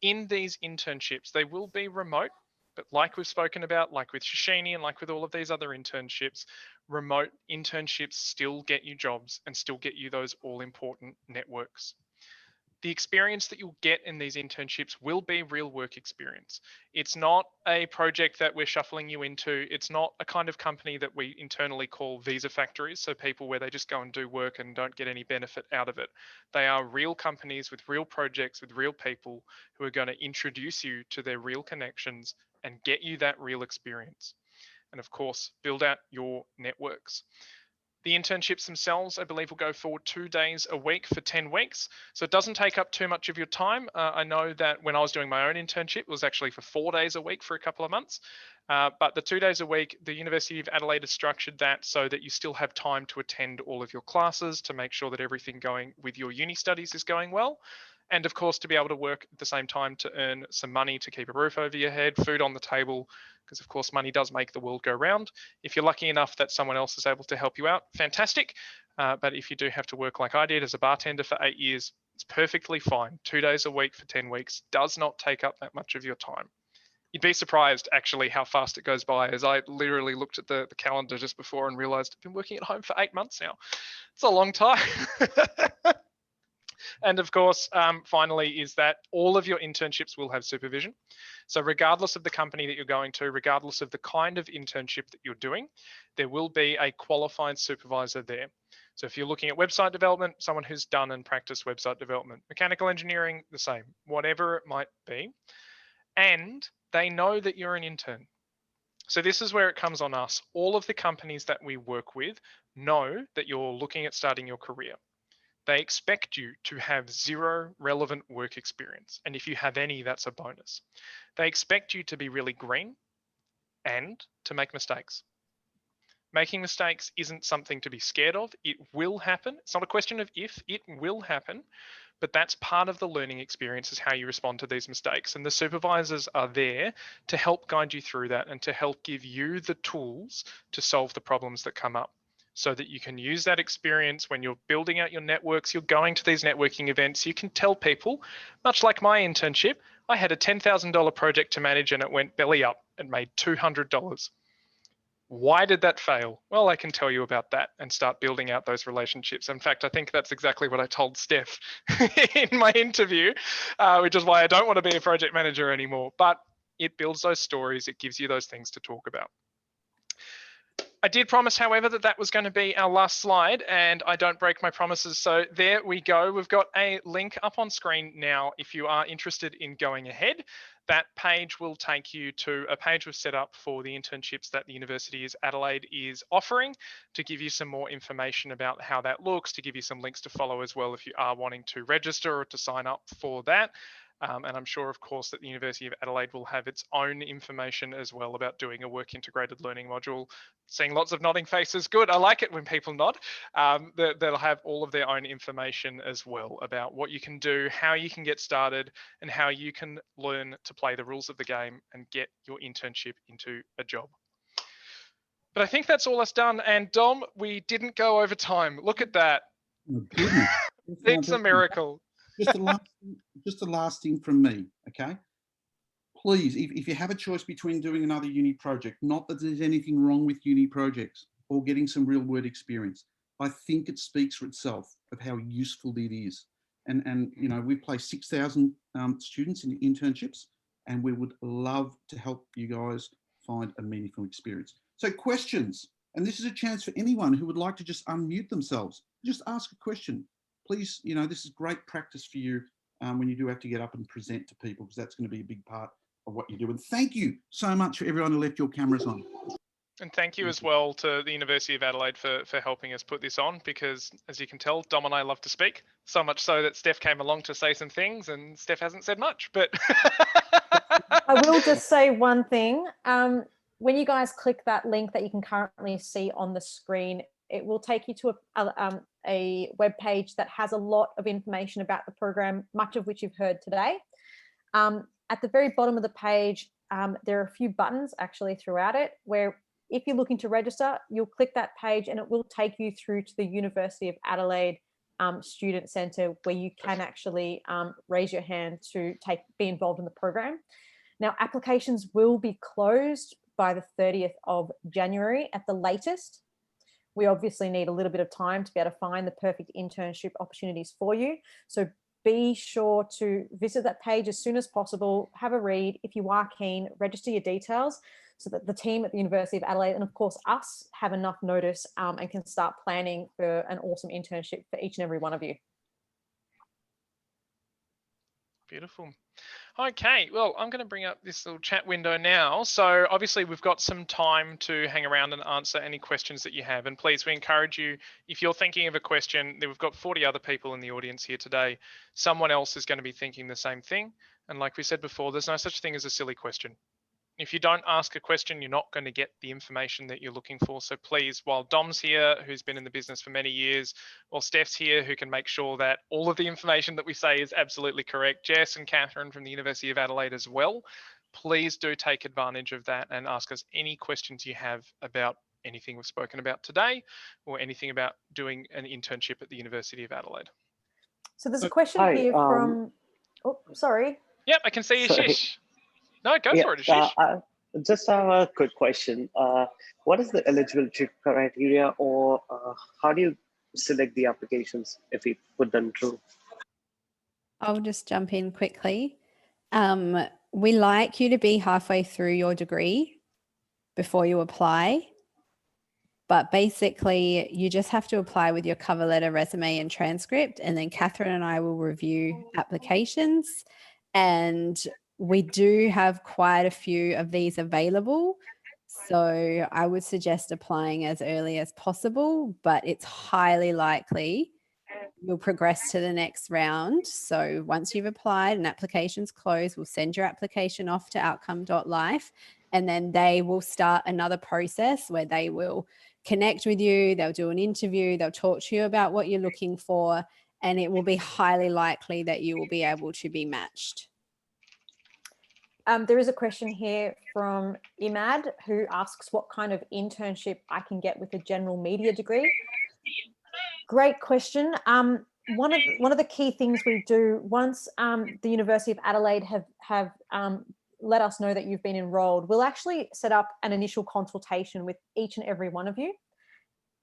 In these internships, they will be remote, but like we've spoken about, like with Shishini and like with all of these other internships, remote internships still get you jobs and still get you those all important networks. The experience that you'll get in these internships will be real work experience. It's not a project that we're shuffling you into. It's not a kind of company that we internally call visa factories, so people where they just go and do work and don't get any benefit out of it. They are real companies with real projects, with real people who are going to introduce you to their real connections and get you that real experience. And of course, build out your networks. The internships themselves, I believe, will go for 2 days a week for 10 weeks. So it doesn't take up too much of your time. I know that when I was doing my own internship, it was actually for 4 days a week for a couple of months. But the 2 days a week, the University of Adelaide has structured that so that you still have time to attend all of your classes, to make sure that everything going with your uni studies is going well. And of course, to be able to work at the same time to earn some money to keep a roof over your head, food on the table, because of course, money does make the world go round. If you're lucky enough that someone else is able to help you out, fantastic. But if you do have to work like I did as a bartender for 8 years, it's perfectly fine. 2 days a week for 10 weeks does not take up that much of your time. You'd be surprised actually how fast it goes by, as I literally looked at the calendar just before and realized I've been working at home for 8 months now. It's a long time. And of course, finally, is that all of your internships will have supervision. So regardless of the company that you're going to, regardless of the kind of internship that you're doing, there will be a qualified supervisor there. So if you're looking at website development, someone who's done and practiced website development, mechanical engineering, the same, whatever it might be. And they know that you're an intern. So this is where it comes on us. All of the companies that we work with know that you're looking at starting your career. They expect you to have 0 relevant work experience. And if you have any, that's a bonus. They expect you to be really green and to make mistakes. Making mistakes isn't something to be scared of. It will happen. It's not a question of if, it will happen. But that's part of the learning experience, is how you respond to these mistakes. And the supervisors are there to help guide you through that and to help give you the tools to solve the problems that come up, so that you can use that experience when you're building out your networks, you're going to these networking events, you can tell people, much like my internship, I had a $10,000 project to manage and it went belly up and made $200. Why did that fail? Well, I can tell you about that and start building out those relationships. In fact, I think that's exactly what I told Steph in my interview, which is why I don't want to be a project manager anymore. But it builds those stories, it gives you those things to talk about. I did promise, however, that that was going to be our last slide, and I don't break my promises. So there we go. We've got a link up on screen now. If you are interested in going ahead, that page will take you to a page we've set up for the internships that the University of Adelaide is offering, to give you some more information about how that looks, to give you some links to follow as well if you are wanting to register or to sign up for that. And I'm sure, of course, that the University of Adelaide will have its own information as well about doing a work integrated learning module. Seeing lots of nodding faces. Good. I like it when people nod. They'll have all of their own information as well about what you can do, how you can get started, and how you can learn to play the rules of the game and get your internship into a job. But I think that's all that's done. And Dom, we didn't go over time. Look at that. Oh, goodness. It's a miracle. Just the last thing from me, okay? Please, if you have a choice between doing another uni project, not that there's anything wrong with uni projects, or getting some real world experience, I think it speaks for itself of how useful it is. And you know, we place 6,000 students in internships, and we would love to help you guys find a meaningful experience. So questions, and this is a chance for anyone who would like to just unmute themselves, just ask a question. Please, you know, this is great practice for you when you do have to get up and present to people, because that's going to be a big part of what you do. And thank you so much for everyone who left your cameras on. And thank you as well to the University of Adelaide for helping us put this on, because as you can tell, Dom and I love to speak, so much so that Steph came along to say some things and Steph hasn't said much, but. I will just say one thing. When you guys click that link that you can currently see on the screen, it will take you to a web page that has a lot of information about the program, much of which you've heard today. At the very bottom of the page, there are a few buttons actually throughout it, where if you're looking to register, you'll click that page and it will take you through to the University of Adelaide Student Centre, where you can actually raise your hand to be involved in the program. Now, applications will be closed by the 30th of January at the latest. We obviously need a little bit of time to be able to find the perfect internship opportunities for you. So be sure to visit that page as soon as possible, have a read. If you are keen, register your details so that the team at the University of Adelaide, and of course us, have enough notice and can start planning for an awesome internship for each and every one of you. Beautiful. Okay, well, I'm going to bring up this little chat window now. So obviously we've got some time to hang around and answer any questions that you have. And please, we encourage you, if you're thinking of a question, we've got 40 other people in the audience here today. Someone else is going to be thinking the same thing. And like we said before, there's no such thing as a silly question. If you don't ask a question, you're not going to get the information that you're looking for. So please, while Dom's here, who's been in the business for many years, or Steph's here, who can make sure that all of the information that we say is absolutely correct, Jess and Catherine from the University of Adelaide as well, please do take advantage of that and ask us any questions you have about anything we've spoken about today, or anything about doing an internship at the University of Adelaide. So there's a question here from, oh, sorry. Yep, I can see you, Shish. No, go for it, Ashish. Just have a quick question. What is the eligibility criteria, or how do you select the applications if we put them through? I'll just jump in quickly. We like you to be halfway through your degree before you apply. But basically, you just have to apply with your cover letter, resume, and transcript. And then Catherine and I will review applications. And we do have quite a few of these available. So I would suggest applying as early as possible, but it's highly likely you'll progress to the next round. So once you've applied and application's closed, we'll send your application off to outcome.life, and then they will start another process where they will connect with you, they'll do an interview, they'll talk to you about what you're looking for, and it will be highly likely that you will be able to be matched. There is a question here from Imad, who asks what kind of internship I can get with a general media degree. Great question. One of the key things we do once the University of Adelaide have let us know that you've been enrolled, we'll actually set up an initial consultation with each and every one of you.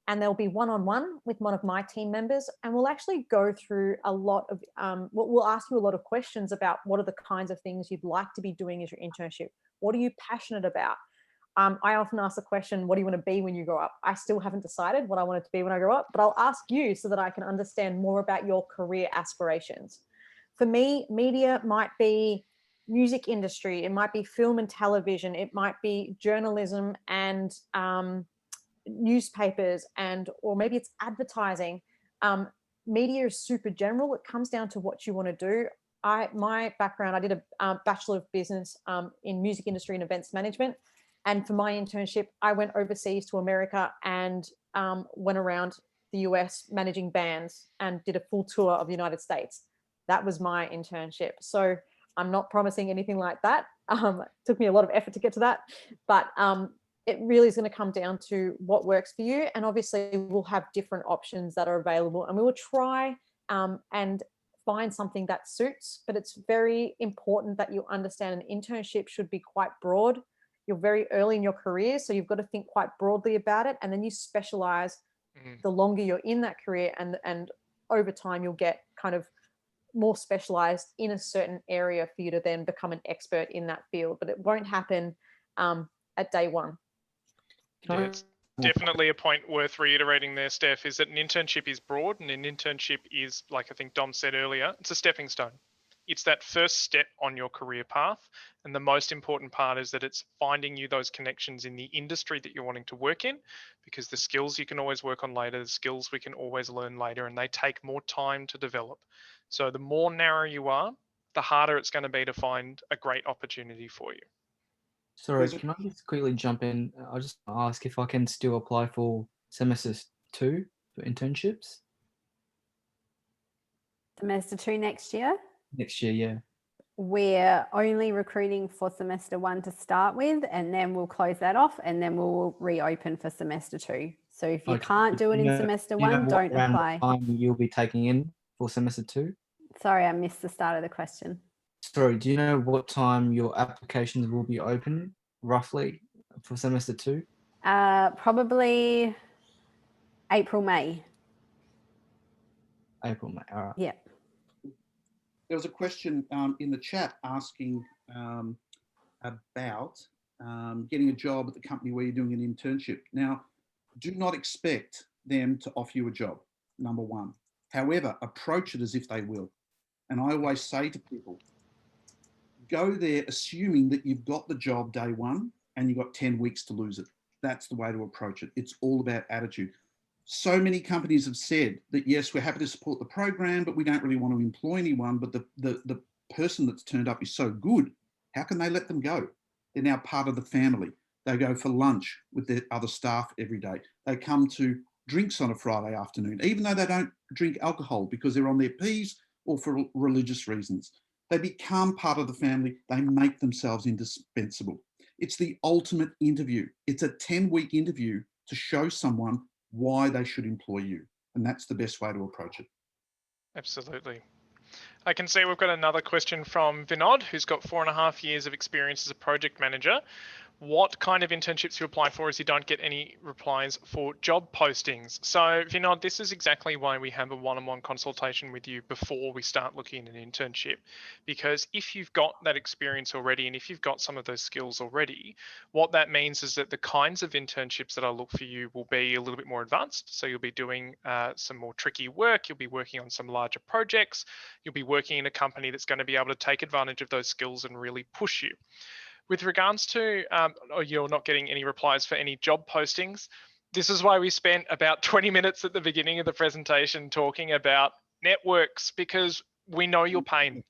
And there'll be one-on-one with one of my team members, and we'll actually go through a lot of, we'll ask you a lot of questions about what are the kinds of things you'd like to be doing as your internship. What are you passionate about? I often ask the question, what do you want to be when you grow up? I still haven't decided what I wanted to be when I grow up, but I'll ask you so that I can understand more about your career aspirations. For me, media might be music industry, it might be film and television, it might be journalism and newspapers, and or maybe it's advertising. Media is super general. It comes down to what you want to do. My background, I did a Bachelor of Business in music industry and events management. And for my internship, I went overseas to America and went around the US managing bands and did a full tour of the United States. That was my internship. So I'm not promising anything like that. It took me a lot of effort to get to that. But it really is going to come down to what works for you. And obviously we'll have different options that are available, and we will try and find something that suits. But it's very important that you understand an internship should be quite broad. You're very early in your career, so you've got to think quite broadly about it, and then you specialize the longer you're in that career, and over time you'll get kind of more specialized in a certain area for you to then become an expert in that field. But it won't happen at day one. Yeah, it's definitely a point worth reiterating there, Steph, is that an internship is broad, and an internship is, like I think Dom said earlier, it's a stepping stone. It's that first step on your career path. And the most important part is that it's finding you those connections in the industry that you're wanting to work in, because the skills you can always work on later, the skills we can always learn later, and they take more time to develop. So the more narrow you are, the harder it's going to be to find a great opportunity for you. Sorry, can I just quickly jump in? I just want to ask if I can still apply for semester 2 for internships? Semester 2 next year? Next year, yeah. We're only recruiting for semester 1 to start with, and then we'll close that off, and then we'll reopen for semester 2. So if you can't do it in semester 1, don't apply. What time you'll be taking in for semester 2? Sorry, I missed the start of the question. Sorry, do you know what time your applications will be open, roughly, for semester 2? Probably April, May. April, May, all right. Yeah. There was a question in the chat asking about getting a job at the company where you're doing an internship. Now, do not expect them to offer you a job, number one. However, approach it as if they will. And I always say to people, go there assuming that you've got the job day one and you've got 10 weeks to lose it. That's the way to approach it. It's all about attitude. So many companies have said that, yes, we're happy to support the program, but we don't really want to employ anyone. But the person that's turned up is so good, how can they let them go? They're now part of the family. They go for lunch with their other staff every day. They come to drinks on a Friday afternoon, even though they don't drink alcohol because they're on their P's or for religious reasons. They become part of the family. They make themselves indispensable. It's the ultimate interview. It's a 10-week interview to show someone why they should employ you. And that's the best way to approach it. Absolutely. I can see we've got another question from Vinod, who's got 4.5 years of experience as a project manager. What kind of internships you apply for as you don't get any replies for job postings? So Vinod, this is exactly why we have a one-on-one consultation with you before we start looking at an internship. Because if you've got that experience already, and if you've got some of those skills already, what that means is that the kinds of internships that I look for you will be a little bit more advanced. So you'll be doing some more tricky work. You'll be working on some larger projects. You'll be working in a company that's going to be able to take advantage of those skills and really push you. With regards to you're not getting any replies for any job postings, this is why we spent about 20 minutes at the beginning of the presentation talking about networks, because we know your pain,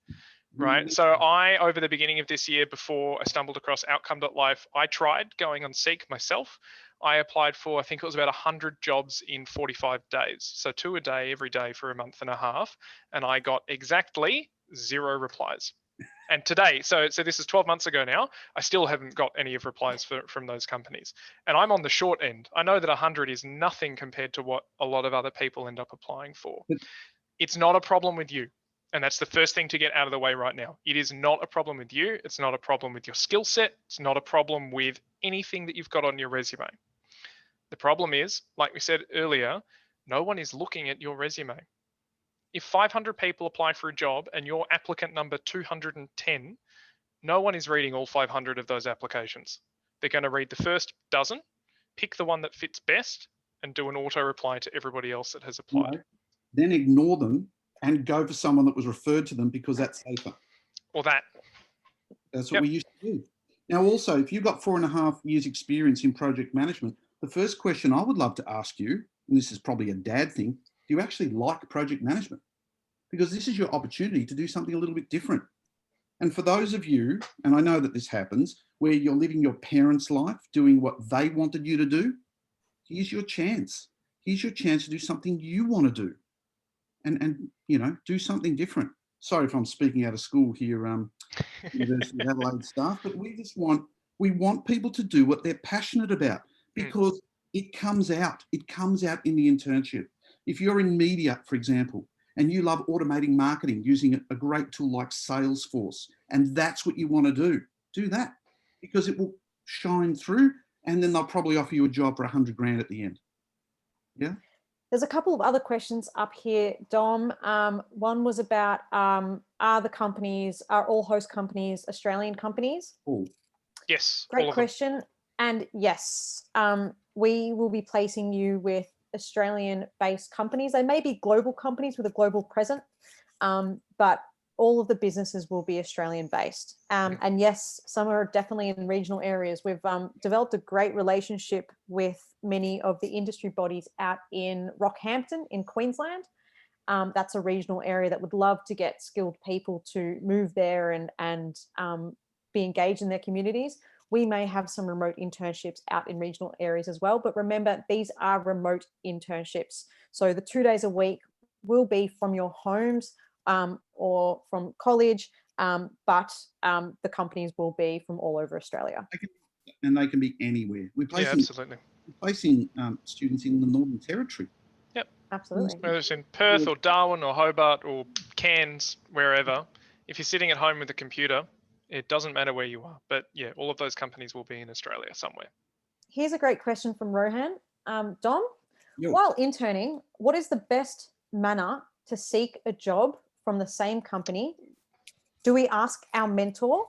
right? So over the beginning of this year, before I stumbled across Outcome.life, I tried going on Seek myself. I applied for, I think it was about 100 jobs in 45 days. So 2 a day, every day for a month and a half. And I got exactly 0 replies. And today, so this is 12 months ago now, I still haven't got any replies from those companies. And I'm on the short end. I know that 100 is nothing compared to what a lot of other people end up applying for. It's not a problem with you. And that's the first thing to get out of the way right now. It is not a problem with you. It's not a problem with your skill set. It's not a problem with anything that you've got on your resume. The problem is, like we said earlier, no one is looking at your resume. If 500 people apply for a job and you're applicant number 210, no one is reading all 500 of those applications. They're going to read the first dozen, pick the one that fits best, and do an auto reply to everybody else that has applied. No. Then ignore them and go for someone that was referred to them because that's safer. Or that. That's what we used to do. Now, also, if you've got 4.5 years experience in project management, the first question I would love to ask you, and this is probably a dad thing, do you actually like project management? Because this is your opportunity to do something a little bit different. And for those of you, and I know that this happens, where you're living your parents' life, doing what they wanted you to do, here's your chance. Here's your chance to do something you want to do and you know, do something different. Sorry if I'm speaking out of school here, University of Adelaide staff, but we want people to do what they're passionate about because it comes out in the internship. If you're in media, for example, and you love automating marketing using a great tool like Salesforce, and that's what you want to do that because it will shine through, and then they'll probably offer you a job for 100 grand at the end. Yeah. There's a couple of other questions up here, Dom. One was about, are all host companies Australian companies? Cool. Yes. Great question. And yes, we will be placing you with Australian-based companies. They may be global companies with a global presence, but all of the businesses will be Australian-based. And yes, some are definitely in regional areas. We've developed a great relationship with many of the industry bodies out in Rockhampton in Queensland. That's a regional area that would love to get skilled people to move there and be engaged in their communities. We may have some remote internships out in regional areas as well, but remember, these are remote internships. So the 2 days a week will be from your homes or from college, but the companies will be from all over Australia. And they can be anywhere. We're absolutely. placing students in the Northern Territory. Yep. Absolutely. Whether it's in Perth or Darwin or Hobart or Cairns, wherever, if you're sitting at home with a computer, it doesn't matter where you are. But yeah, all of those companies will be in Australia somewhere. Here's a great question from Rohan. Dom, Yo. while interning, what is the best manner to seek a job from the same company? Do we ask our mentor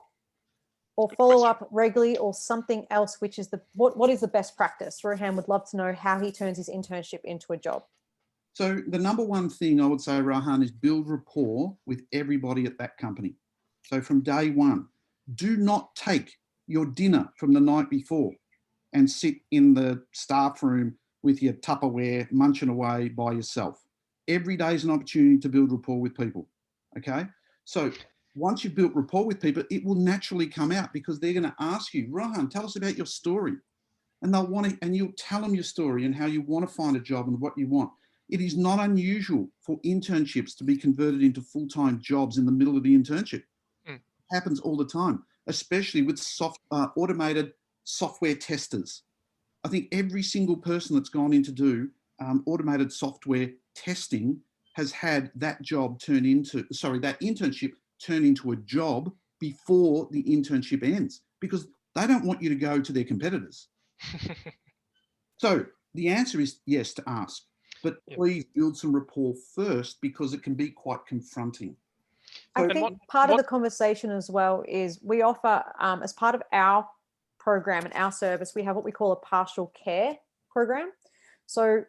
or follow up regularly or something else, which is what is the best practice? Rohan would love to know how he turns his internship into a job. So the number one thing I would say, Rohan, is build rapport with everybody at that company. So from day one, do not take your dinner from the night before and sit in the staff room with your Tupperware munching away by yourself. Every day is an opportunity to build rapport with people, okay? So once you've built rapport with people, it will naturally come out because they're going to ask you, Rohan, tell us about your story. And they'll want to, and you'll tell them your story and how you want to find a job and what you want. It is not unusual for internships to be converted into full-time jobs in the middle of the internship. It happens all the time, especially with automated software testers. I think every single person that's gone in to do automated software testing has had that internship turn into a job before the internship ends because they don't want you to go to their competitors. So the answer is yes to ask, but please build some rapport first because it can be quite confronting. I think part of the conversation as well is we offer, as part of our program and our service, we have what we call a partial care program. So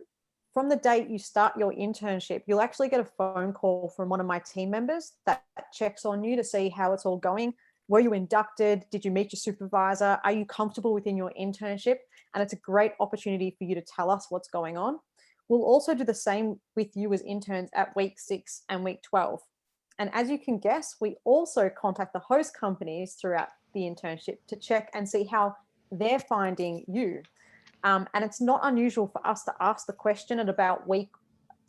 from the date you start your internship, you'll actually get a phone call from one of my team members that checks on you to see how it's all going. Were you inducted? Did you meet your supervisor? Are you comfortable within your internship? And it's a great opportunity for you to tell us what's going on. We'll also do the same with you as interns at week 6 and week 12. And as you can guess, we also contact the host companies throughout the internship to check and see how they're finding you. And it's not unusual for us to ask the question at about week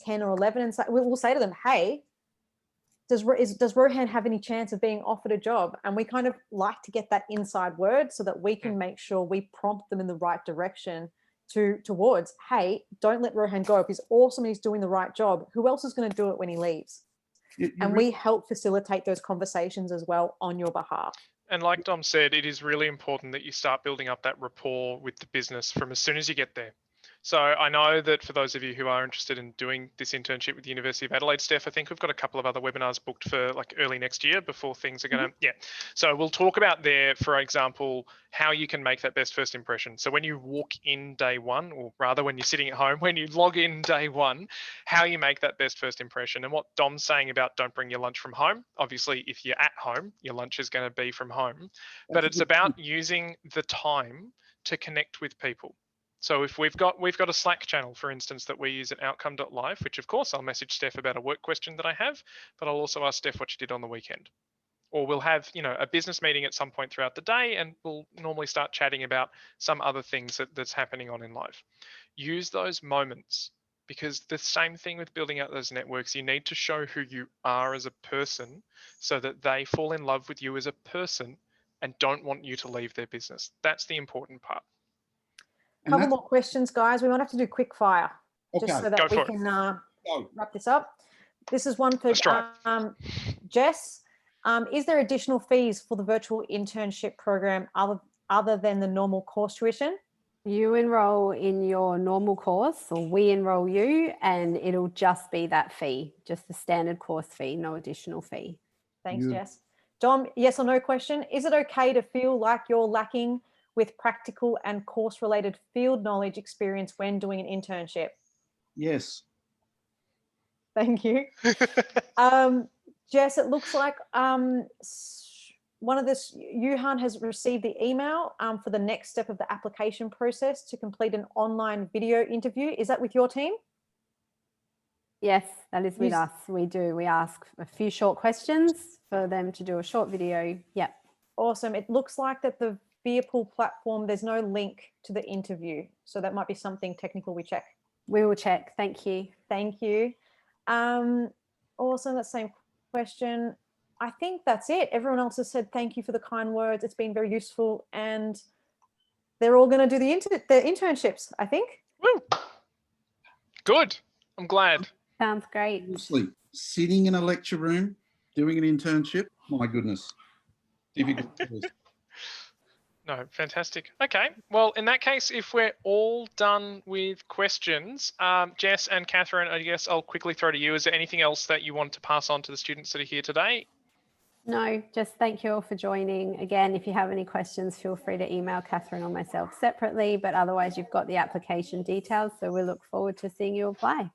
10 or 11 and we'll say to them, hey, does Rohan have any chance of being offered a job? And we kind of like to get that inside word so that we can make sure we prompt them in the right direction towards, hey, don't let Rohan go. If he's awesome and he's doing the right job, who else is going to do it when he leaves? And we help facilitate those conversations as well on your behalf. And like Dom said, it is really important that you start building up that rapport with the business from as soon as you get there. So I know that for those of you who are interested in doing this internship with the University of Adelaide, Steph, I think we've got a couple of other webinars booked for like early next year before things are going to, yeah. So we'll talk about there, for example, how you can make that best first impression. So when you walk in day one, or rather when you're sitting at home, when you log in day one, how you make that best first impression. And what Dom's saying about don't bring your lunch from home. Obviously, if you're at home, your lunch is going to be from home, but it's about using the time to connect with people. So if we've got a Slack channel, for instance, that we use at outcome.life, which of course I'll message Steph about a work question that I have, but I'll also ask Steph what she did on the weekend. Or we'll have, a business meeting at some point throughout the day, and we'll normally start chatting about some other things that's happening on in life. Use those moments, because the same thing with building out those networks, you need to show who you are as a person so that they fall in love with you as a person and don't want you to leave their business. That's the important part. Couple more questions, guys. We might have to do quick fire, just so that we can wrap this up. This is one for Jess. Is there additional fees for the virtual internship program other than the normal course tuition? You enroll in your normal course, or we enroll you, and it'll just be that fee, just the standard course fee, no additional fee. Thanks, Jess. Dom, yes or no question. Is it okay to feel like you're lacking with practical and course-related field knowledge experience when doing an internship? Yes. Thank you. Jess, it looks like Johan has received the email for the next step of the application process to complete an online video interview. Is that with your team? Yes, that is with us. We do. We ask a few short questions for them to do a short video. Yep. Awesome. It looks like that the Veerpool platform, there's no link to the interview. So that might be something technical we check. We will check. Thank you. Thank you. Also, that same question. I think that's it. Everyone else has said thank you for the kind words. It's been very useful, and they're all going to do the internships, I think. Woo. Good. I'm glad. Sounds great. Honestly, sitting in a lecture room, doing an internship, my goodness. Difficult. No, fantastic. Okay, well, in that case, if we're all done with questions, Jess and Catherine, I guess I'll quickly throw to you. Is there anything else that you want to pass on to the students that are here today? No, just thank you all for joining. Again, if you have any questions, feel free to email Catherine or myself separately, but otherwise you've got the application details, so we look forward to seeing you apply.